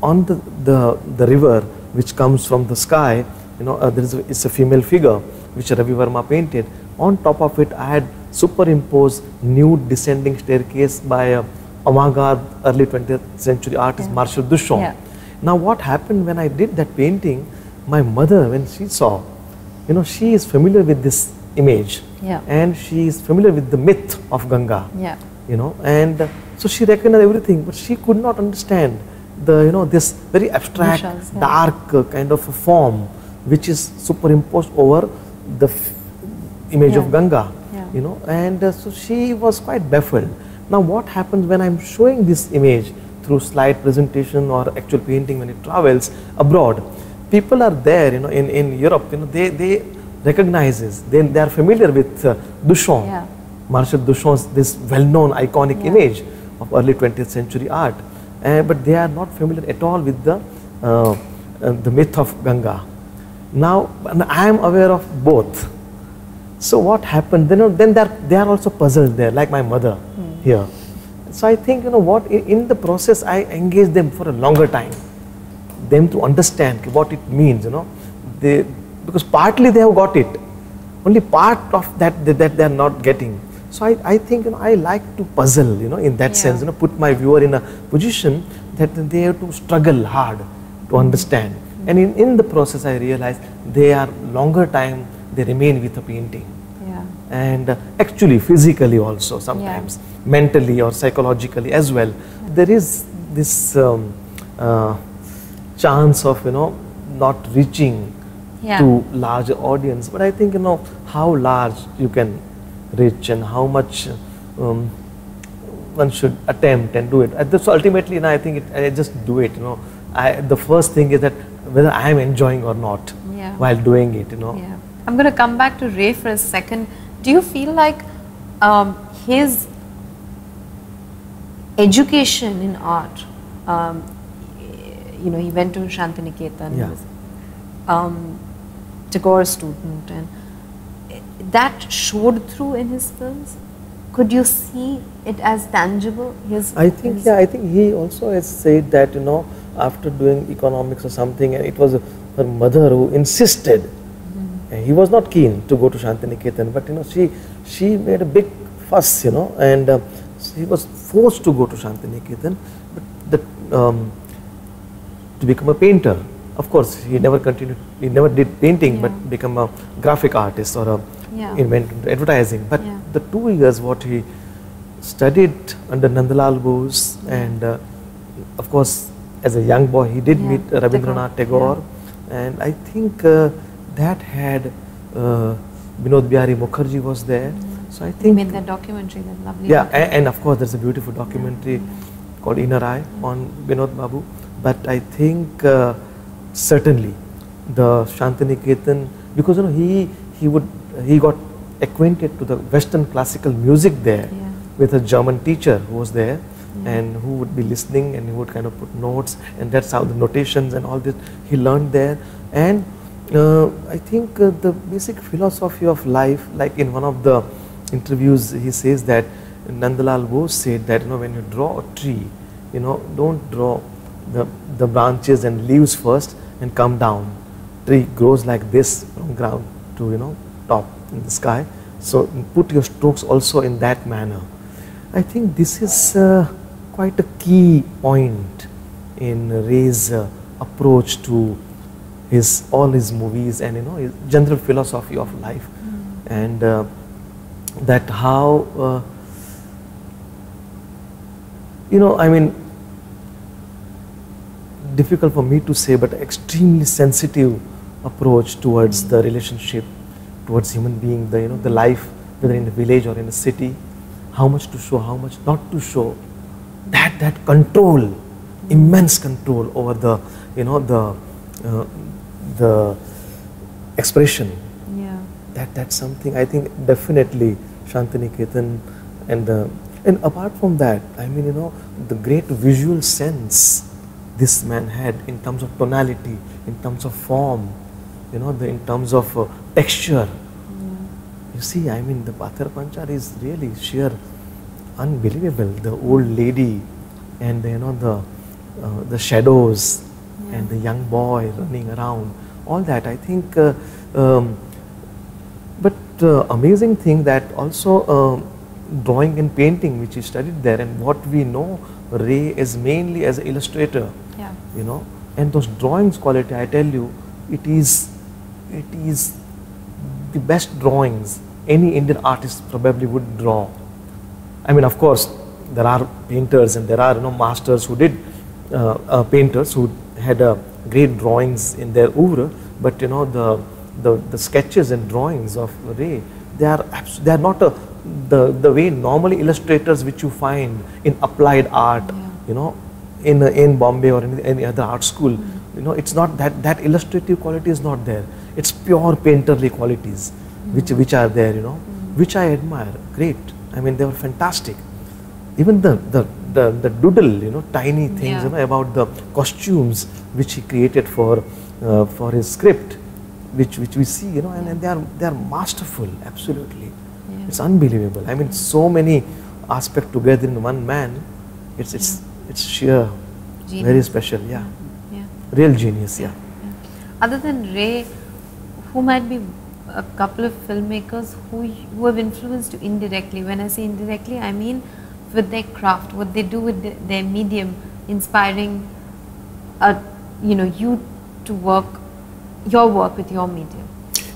on the river which comes from the sky, it's a female figure which Ravi Verma painted. On top of it, I had superimposed nude descending staircase by a avant-garde early 20th century artist Marcel Duchamp. Now what happened when I did that painting, my mother, when she saw, she is familiar with this image, and she is familiar with the myth of Ganga, and so she recognized everything, but she could not understand the this very abstract, dark kind of a form which is superimposed over the image of Ganga, and so she was quite baffled. Now what happens when I'm showing this image through slide presentation or actual painting when it travels abroad? People are there, in Europe, they recognizes, they are familiar with Duchamp, Marcel Duchamp's this well-known iconic image of early 20th century art, but they are not familiar at all with the myth of Ganga. Now I am aware of both. So what happened? Then they are also puzzled there, like my mother here. So I think in the process I engage them for a longer time, them to understand what it means, because partly they have got it, only part of that they are not getting. So I think I like to puzzle, in that sense, put my viewer in a position that they have to struggle hard to understand. And in the process I realized they are longer time they remain with a painting. and actually physically also sometimes, mentally or psychologically as well. There is this chance of, you know, not reaching to larger audience, but I think, you know, how large you can reach and how much one should attempt and do it. So ultimately, you know, I think I just do it, you know. The first thing is that whether I am enjoying or not while doing it, you know. I'm going to come back to Ray for a second. Do you feel like his education in art, you know, he went to Shantiniketan, he was Tagore student, and that showed through in his films? Could you see it as tangible? I think, I think he also has said that, you know, after doing economics or something, and it was her mother who insisted. And he was not keen to go to Shantiniketan, but, you know, she made a big fuss, you know, and he was forced to go to Shantiniketan, but to become a painter. Of course, he never continued, he never did painting, but become a graphic artist or invented advertising. But the 2 years what he studied under Nandalal Bose, and of course, as a young boy, he did meet Rabindranath Tagore, and I think that had Binod Bihari Mukherjee was there. So I think he made that documentary, that lovely documentary. And of course there's a beautiful documentary called Inner Eye on Binod Babu. But I think certainly the Shantiniketan, because, you know, he got acquainted to the Western classical music there with a German teacher who was there, and who would be listening, and he would kind of put notes, and that's how the notations and all this he learned there. And I think the basic philosophy of life, like in one of the interviews he says that Nandalal Bose said that, you know, when you draw a tree, you know, don't draw the branches and leaves first and come down. Tree grows like this from ground to, you know, top in the sky. So put your strokes also in that manner. I think this is quite a key point in Ray's approach to all his movies, and, you know, his general philosophy of life, and that how you know, I mean, difficult for me to say, but extremely sensitive approach towards the relationship, towards human being, the, you know, the life, whether in a village or in a city, how much to show, how much not to show, that control, immense control over the, you know, the expression. That's something I think definitely Shantiniketan, and apart from that, I mean, you know, the great visual sense this man had in terms of tonality, in terms of form, you know, in terms of texture. You see, I mean, the Pathar Panchar is really sheer unbelievable. The old lady, and, you know, the shadows, and the young boy running around, all that. I think, but amazing thing that also drawing and painting, which he studied there, and what we know Ray is mainly as an illustrator, you know, and those drawings quality, I tell you, it is the best drawings any Indian artist probably would draw. I mean, of course, there are painters and there are, you know, masters who did, painters who had great drawings in their oeuvre, but, you know, the sketches and drawings of Ray, they are not the way normally illustrators which you find in applied art, you know, in Bombay or in any other art school, you know, it's not that illustrative quality is not there. It's pure painterly qualities which are there, you know, which I admire. Great. I mean, they were fantastic. Even the doodle, you know, tiny things, you know, about the costumes which he created for his script, which we see, you know, and they are masterful. Absolutely, it's unbelievable. I mean, so many aspects together in one man. It's sheer, genius. Very special. Real genius. Other than Ray, who might be a couple of filmmakers who have influenced you indirectly? When I say indirectly, I mean with their craft, what they do with their medium, inspiring, you know, you to work your work with your medium.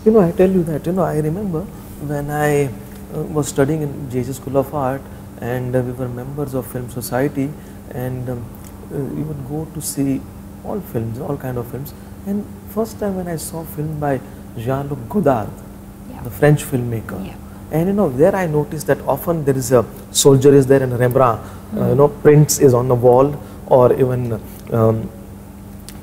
You know, I tell you that, you know, I remember when I was studying in JJ School of Art, and we were members of Film Society, and we would go to see all films, all kind of films. And first time when I saw film by Jean-Luc Godard, the French filmmaker, and you know, there I noticed that often there is a soldier is there and Rembrandt, you know, prints is on the wall, or even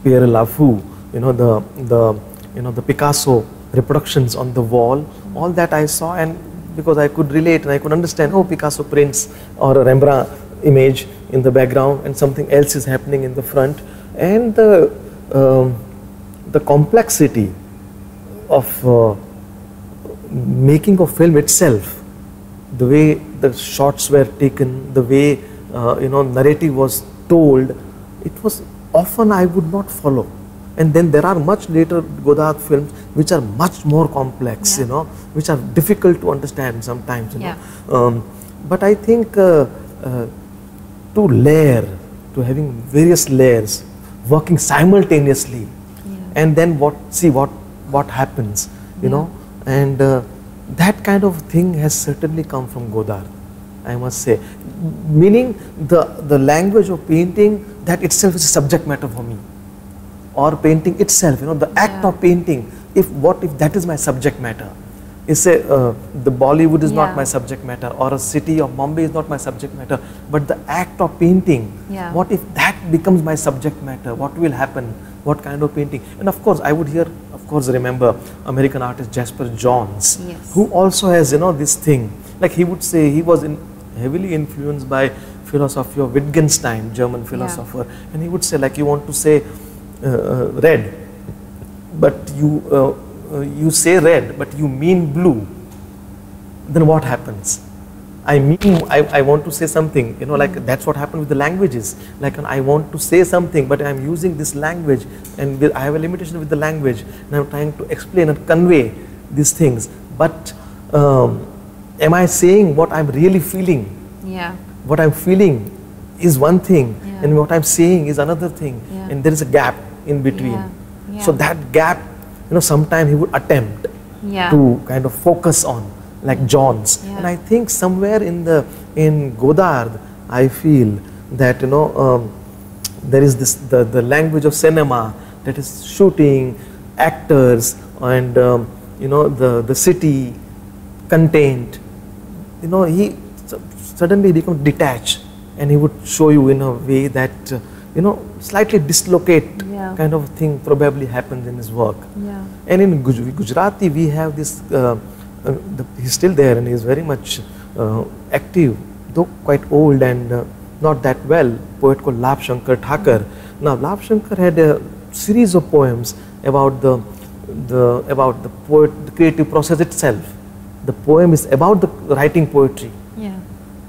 Pierre Lafou, you know, the Picasso reproductions on the wall. All that I saw, and because I could relate and I could understand, oh, Picasso prints or a Rembrandt image in the background and something else is happening in the front, and the complexity of making of film itself, the way the shots were taken, the way you know, narrative was told, it was often I would not follow. And then there are much later Godard films which are much more complex, you know, which are difficult to understand sometimes, you know. But I think to having various layers working simultaneously, and then see what happens, you know, and that kind of thing has certainly come from Godard, I must say. Meaning the language of painting, that itself is a subject matter for me. Or painting itself, you know, the act of painting, what if that is my subject matter? Say the Bollywood is not my subject matter, or a city of Bombay is not my subject matter, but the act of painting, what if that becomes my subject matter? What will happen? What kind of painting? And of course, I would remember American artist Jasper Johns, who also has, you know, this thing, like he would say he was heavily influenced by philosophy of Wittgenstein, German philosopher, and he would say, like, you want to say red, but you say red, but you mean blue, then what happens? I want to say something, you know, like that's what happened with the languages. Like, I want to say something, but I'm using this language, and I have a limitation with the language, and I'm trying to explain and convey these things. But am I saying what I'm really feeling? What I'm feeling is one thing, and what I'm saying is another thing, and there is a gap in between. So that gap, you know, sometimes he would attempt to kind of focus on, like Johns. And I think somewhere in Godard, I feel that, you know, there is this the language of cinema, that is shooting, actors, and you know, the city, content. You know, he suddenly becomes detached, and he would show you in a way that you know, slightly dislocate kind of thing probably happens in his work. And in Gujarati, we have this, he's still there and he's very much active, though quite old and not that well, poet called Labh Shankar Thakur. Now, Labh Shankar had a series of poems about the creative process itself. The poem is about the writing poetry.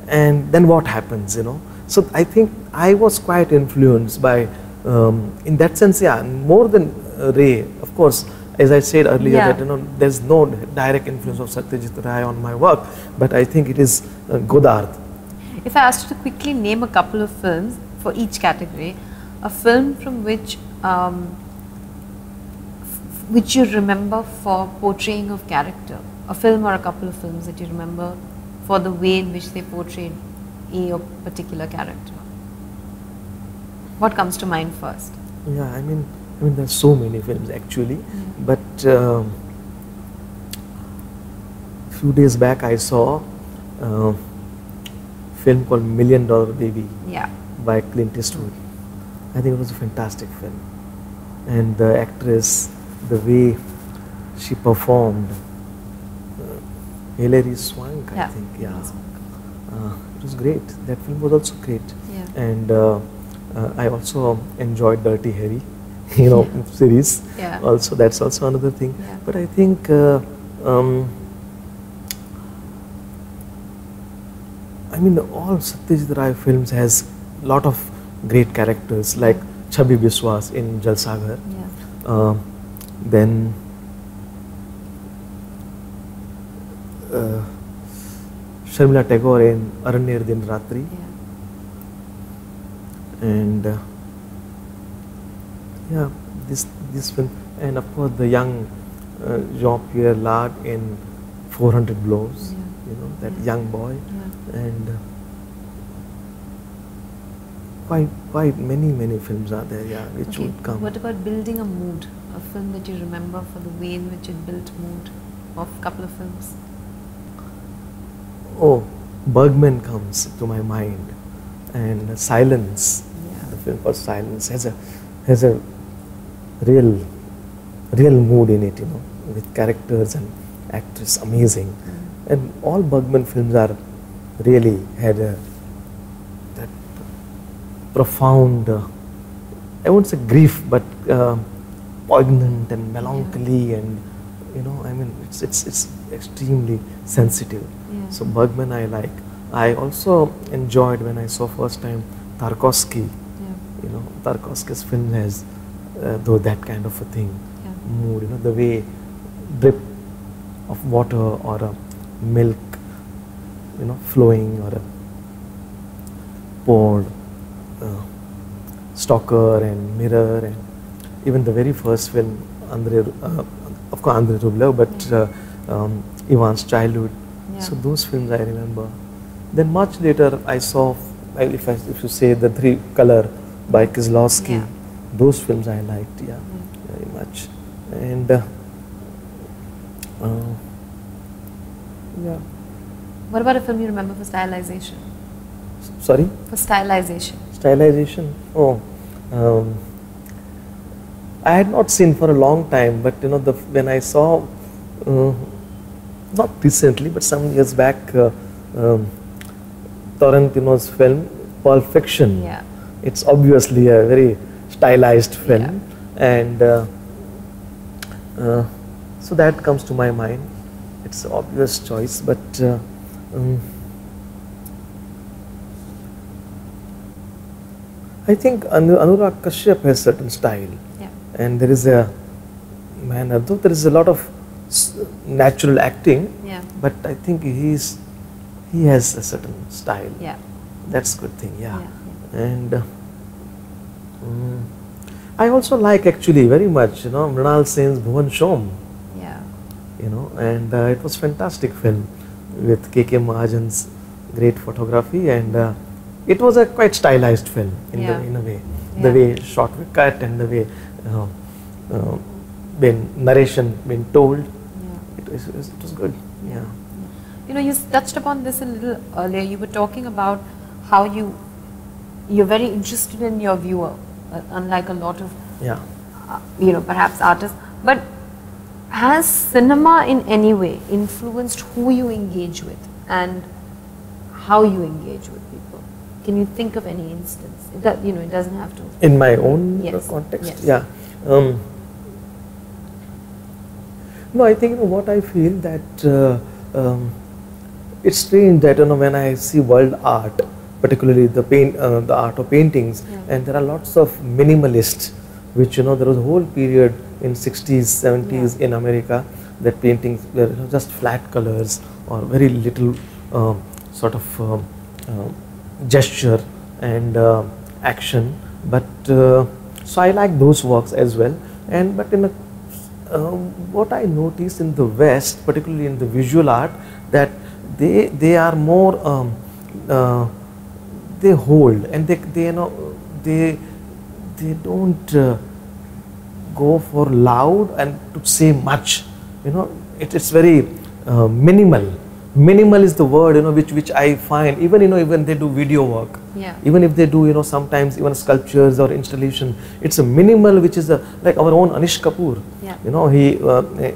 And then what happens, you know. So I think I was quite influenced by, in that sense, more than Ray. Of course, as I said earlier, that, you know, there's no direct influence of Satyajit Ray on my work, but I think it is Godard. If I asked you to quickly name a couple of films for each category, a film from which you remember for portraying of character, a film or a couple of films that you remember for the way in which they portrayed a particular character. What comes to mind first? Yeah, I mean there's so many films actually, but few days back I saw a film called $1 Million Baby by Clint Eastwood. I think it was a fantastic film, and the actress, the way she performed, Hilary Swank, I think, it was great. That film was also great, and I also enjoyed Dirty Harry, you know, series. Also, that's also another thing. But I think I mean, all Satyajit Ray films has a lot of great characters, like Chhabi Biswas in Jalsaghar. Then Sharmila Tagore in Aranya Din Ratri, and this film, and of course the young Jean-Pierre Lard in 400 Blows, you know, that young boy, and quite many films are there, which would come. What about building a mood? A film that you remember for the way in which it built mood of a couple of films? Oh, Bergman comes to my mind, and Silence, the film called Silence has a real mood in it, you know, with characters and actors amazing, and all Bergman films are really had that profound, I won't say grief, but poignant and melancholy, and you know, I mean, it's extremely sensitive. So Bergman I like. I also enjoyed when I saw first time Tarkovsky. You know, Tarkovsky's film has though that kind of a thing, mood. You know, the way drip of water or a milk, you know, flowing, or a poured Stalker and Mirror, and even the very first film, of course Andrei Rublev, but Ivan's Childhood. So those films I remember. Then much later I saw, if you say The Three Color by Kieslowski, those films I liked, very much. And What about a film you remember for stylization? Sorry? For stylization. Stylization? Oh, I had not seen for a long time, but you know, when I saw, not recently, but some years back, Tarantino's film Pulp Fiction. It's obviously a very stylized film, and so that comes to my mind. It's an obvious choice, but I think Anurag Kashyap has certain style, and there is a manner, though there is a lot of natural acting, but I think he has a certain style. That's a good thing, and I also like actually very much, you know, Mrinal Sen's Bhuvan Shom. You know, and it was fantastic film with K.K. Mahajan's great photography, and it was a quite stylized film in a way. The way shot were cut and the way narration being told, it was good. You know, you touched upon this a little earlier. You were talking about how you're very interested in your viewer, unlike a lot of you know, perhaps artists. But has cinema in any way influenced who you engage with and how you engage with people? Can you think of any instance? You know, it doesn't have to. In my own context, no, I think, you know, what I feel that it's strange that, you know, when I see world art, particularly the art of paintings, and there are lots of minimalists, which, you know, there was a whole period in 60s, 70s in America that paintings were just flat colors or very little sort of gesture and action. But so I like those works as well. And but in what I noticed in the West, particularly in the visual art, that they are more they hold, and they you know, they don't go for loud and to say much. You know, it's very minimal. Minimal is the word, you know, which I find, even, you know, even they do video work, even if they do, you know, sometimes even sculptures or installation, it's a minimal, which is like our own Anish Kapoor. You know, he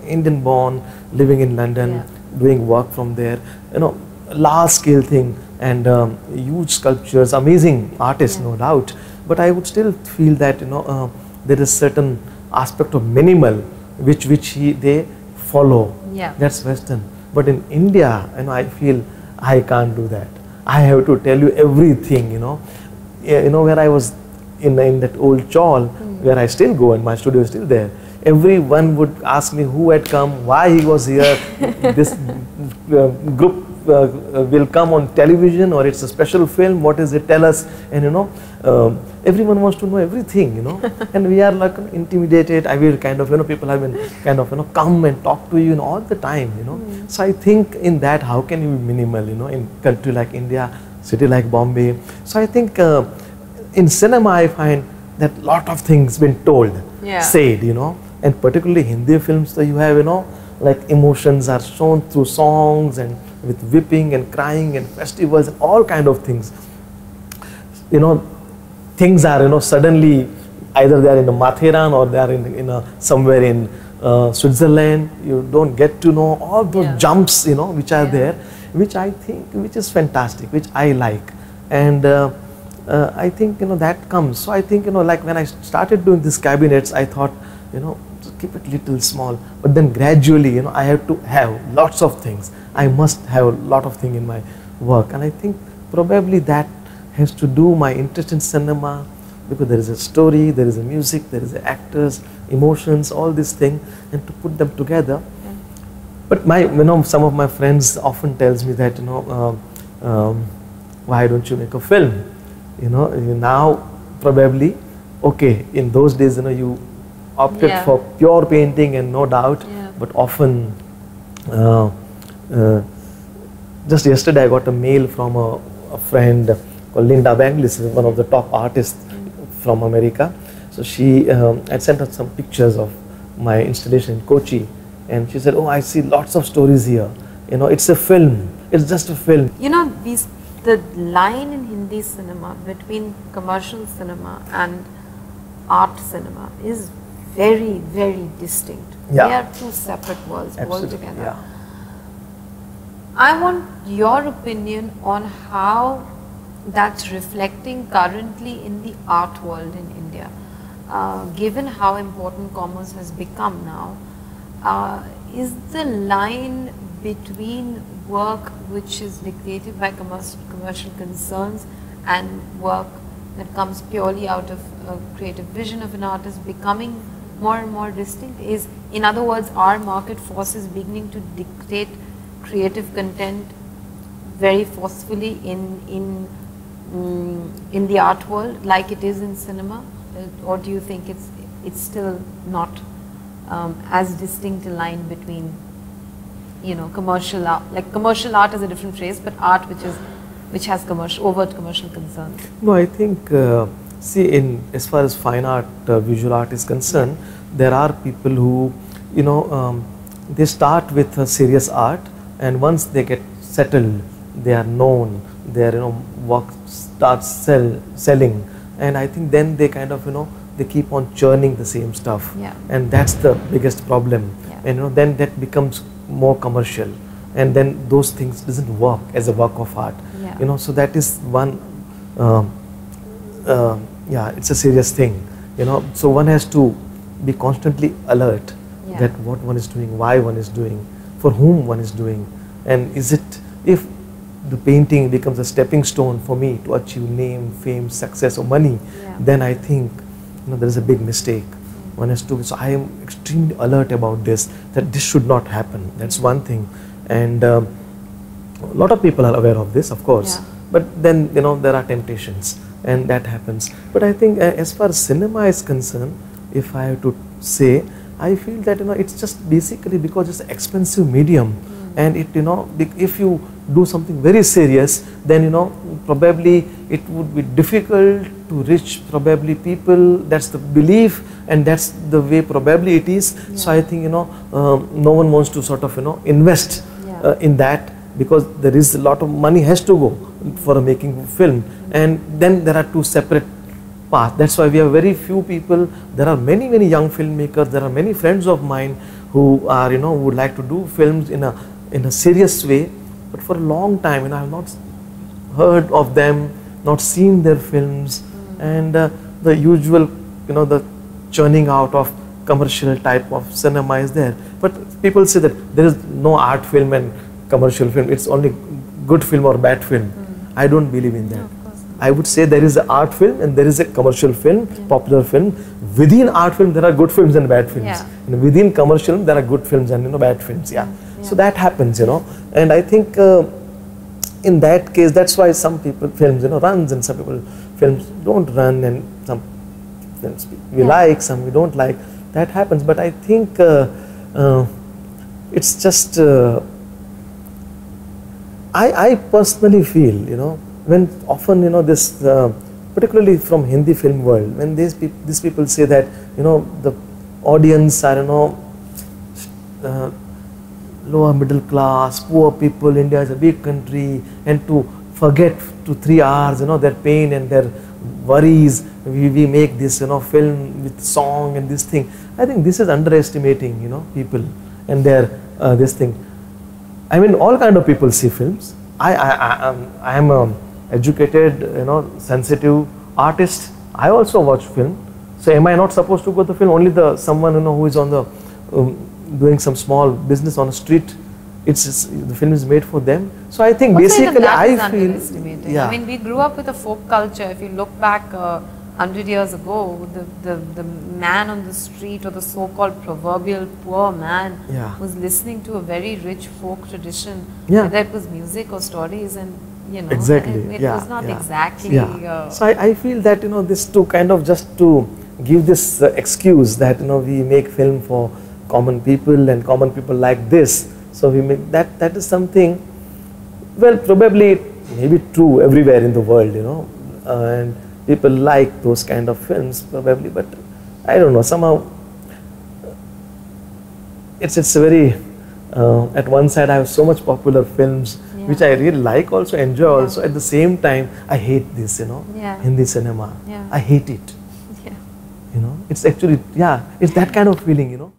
Indian born, living in London, doing work from there, you know, large scale thing, and huge sculptures, amazing artist, no doubt. But I would still feel that, you know, there is certain aspect of minimal which they follow. That's Western. But in India, you know, I feel I can't do that. I have to tell you everything, you know. You know, where I was in that old chawl, where I still go, and my studio is still there. Everyone would ask me who had come, why he was here, this group will come on television, or it's a special film, what is it, tell us. And everyone wants to know everything, and we are like intimidated. I will kind of, people have been kind of, come and talk to you all the time, So I think in that, how can you be minimal, in country like India, city like Bombay. So I think in cinema, I find that lot of things been told, said, and particularly Hindi films, so you have, like emotions are shown through songs and with whipping and crying and festivals and all kind of things. Things are, suddenly either they are in Mathiran or they are in somewhere in Switzerland. You don't get to know all those jumps, which are there, which I think, which is fantastic, which I like. And I think, that comes. So I think, like when I started doing these cabinets, I thought, keep it little small, but then gradually, I have to have lots of things. I must have a lot of things in my work. And I think probably that has to do my interest in cinema, because there is a story, there is a music, there is actors, emotions, all these things, and to put them together. But some of my friends often tells me that, why don't you make a film? Now probably, okay, in those days, you opted for pure painting, and no doubt, but often, just yesterday I got a mail from a friend called Linda Banglis, one of the top artists from America. So she had sent us some pictures of my installation in Kochi, and she said, oh, I see lots of stories here. It's a film, it's just a film. The line in Hindi cinema between commercial cinema and art cinema is very, very distinct. They are two separate worlds altogether. Yeah. I want your opinion on how that's reflecting currently in the art world in India. Given how important commerce has become now, is the line between work which is dictated by commercial concerns and work that comes purely out of a creative vision of an artist becoming more and more distinct? In other words, are market forces beginning to dictate creative content very forcefully in the art world like it is in cinema, or do you think it's still not as distinct a line between commercial art? Like commercial art is a different phrase, but art which has overt commercial concerns. No, I think see, as far as fine art, visual art is concerned, there are people who they start with a serious art, and once they get settled, they are known, their work starts selling, and I think then they kind of they keep on churning the same stuff, and that's the biggest problem. And then that becomes more commercial, and then those things doesn't work as a work of art. So that is one. It's a serious thing. So one has to be constantly alert that what one is doing, why one is doing, for whom one is doing, and is it, if the painting becomes a stepping stone for me to achieve name, fame, success or money, then I think there is a big mistake. One has to, so I am extremely alert about this, that this should not happen. That's one thing. And a lot of people are aware of this, of course, but then there are temptations, and that happens. But I think as far as cinema is concerned, if I have to say, I feel that it's just basically because it's an expensive medium, and it if you do something very serious, then probably it would be difficult to reach probably people. That's the belief, and that's the way probably it is. So I think no one wants to sort of invest in that, because there is a lot of money has to go for making film, and then there are two separate paths. That's why we have very few people. There are many young filmmakers. There are many friends of mine who are would like to do films in a serious way, but for a long time I have not heard of them, not seen their films, and the usual the churning out of commercial type of cinema is there. But people say that there is no art film and commercial film, it's only good film or bad film. I don't believe in that. No, I would say there is an art film and there is a commercial film, popular film. Within art film there are good films and bad films, and within commercial there are good films and bad films. So that happens, and I think in that case, that's why some people films, you know, runs, and some people films don't run, and some films we like, some we don't like. That happens. But I think it's just I personally feel, you know, when often, you know, this particularly from Hindi film world, when these people say that, you know, the audience are, you know, lower middle class, poor people, India is a big country, and to forget to 3 hours, you know, their pain and their worries, we make this, you know, film with song and this thing. I think this is underestimating, you know, people and their this thing. I mean, all kind of people see films. I am a educated, you know, sensitive artist. I also watch film. So am I not supposed to go to film? Only the someone, you know, who is on the doing some small business on the street, the film is made for them. So I think basically I feel, yeah. I mean, we grew up with a folk culture. If you look back 100 years ago, the man on the street, or the so-called proverbial poor man, was listening to a very rich folk tradition, whether it was music or stories, and you know, exactly. It was not exactly. So I feel that, you know, this to kind of just to give this excuse that, you know, we make film for common people and common people like this. So we make that is something, well, probably maybe true everywhere in the world, you know, and people like those kind of films probably, but I don't know, somehow it's very at one side I have so much popular films which I really like, also enjoy also, at the same time I hate this, you know, Hindi cinema. I hate it. You know, it's actually, it's that kind of feeling, you know.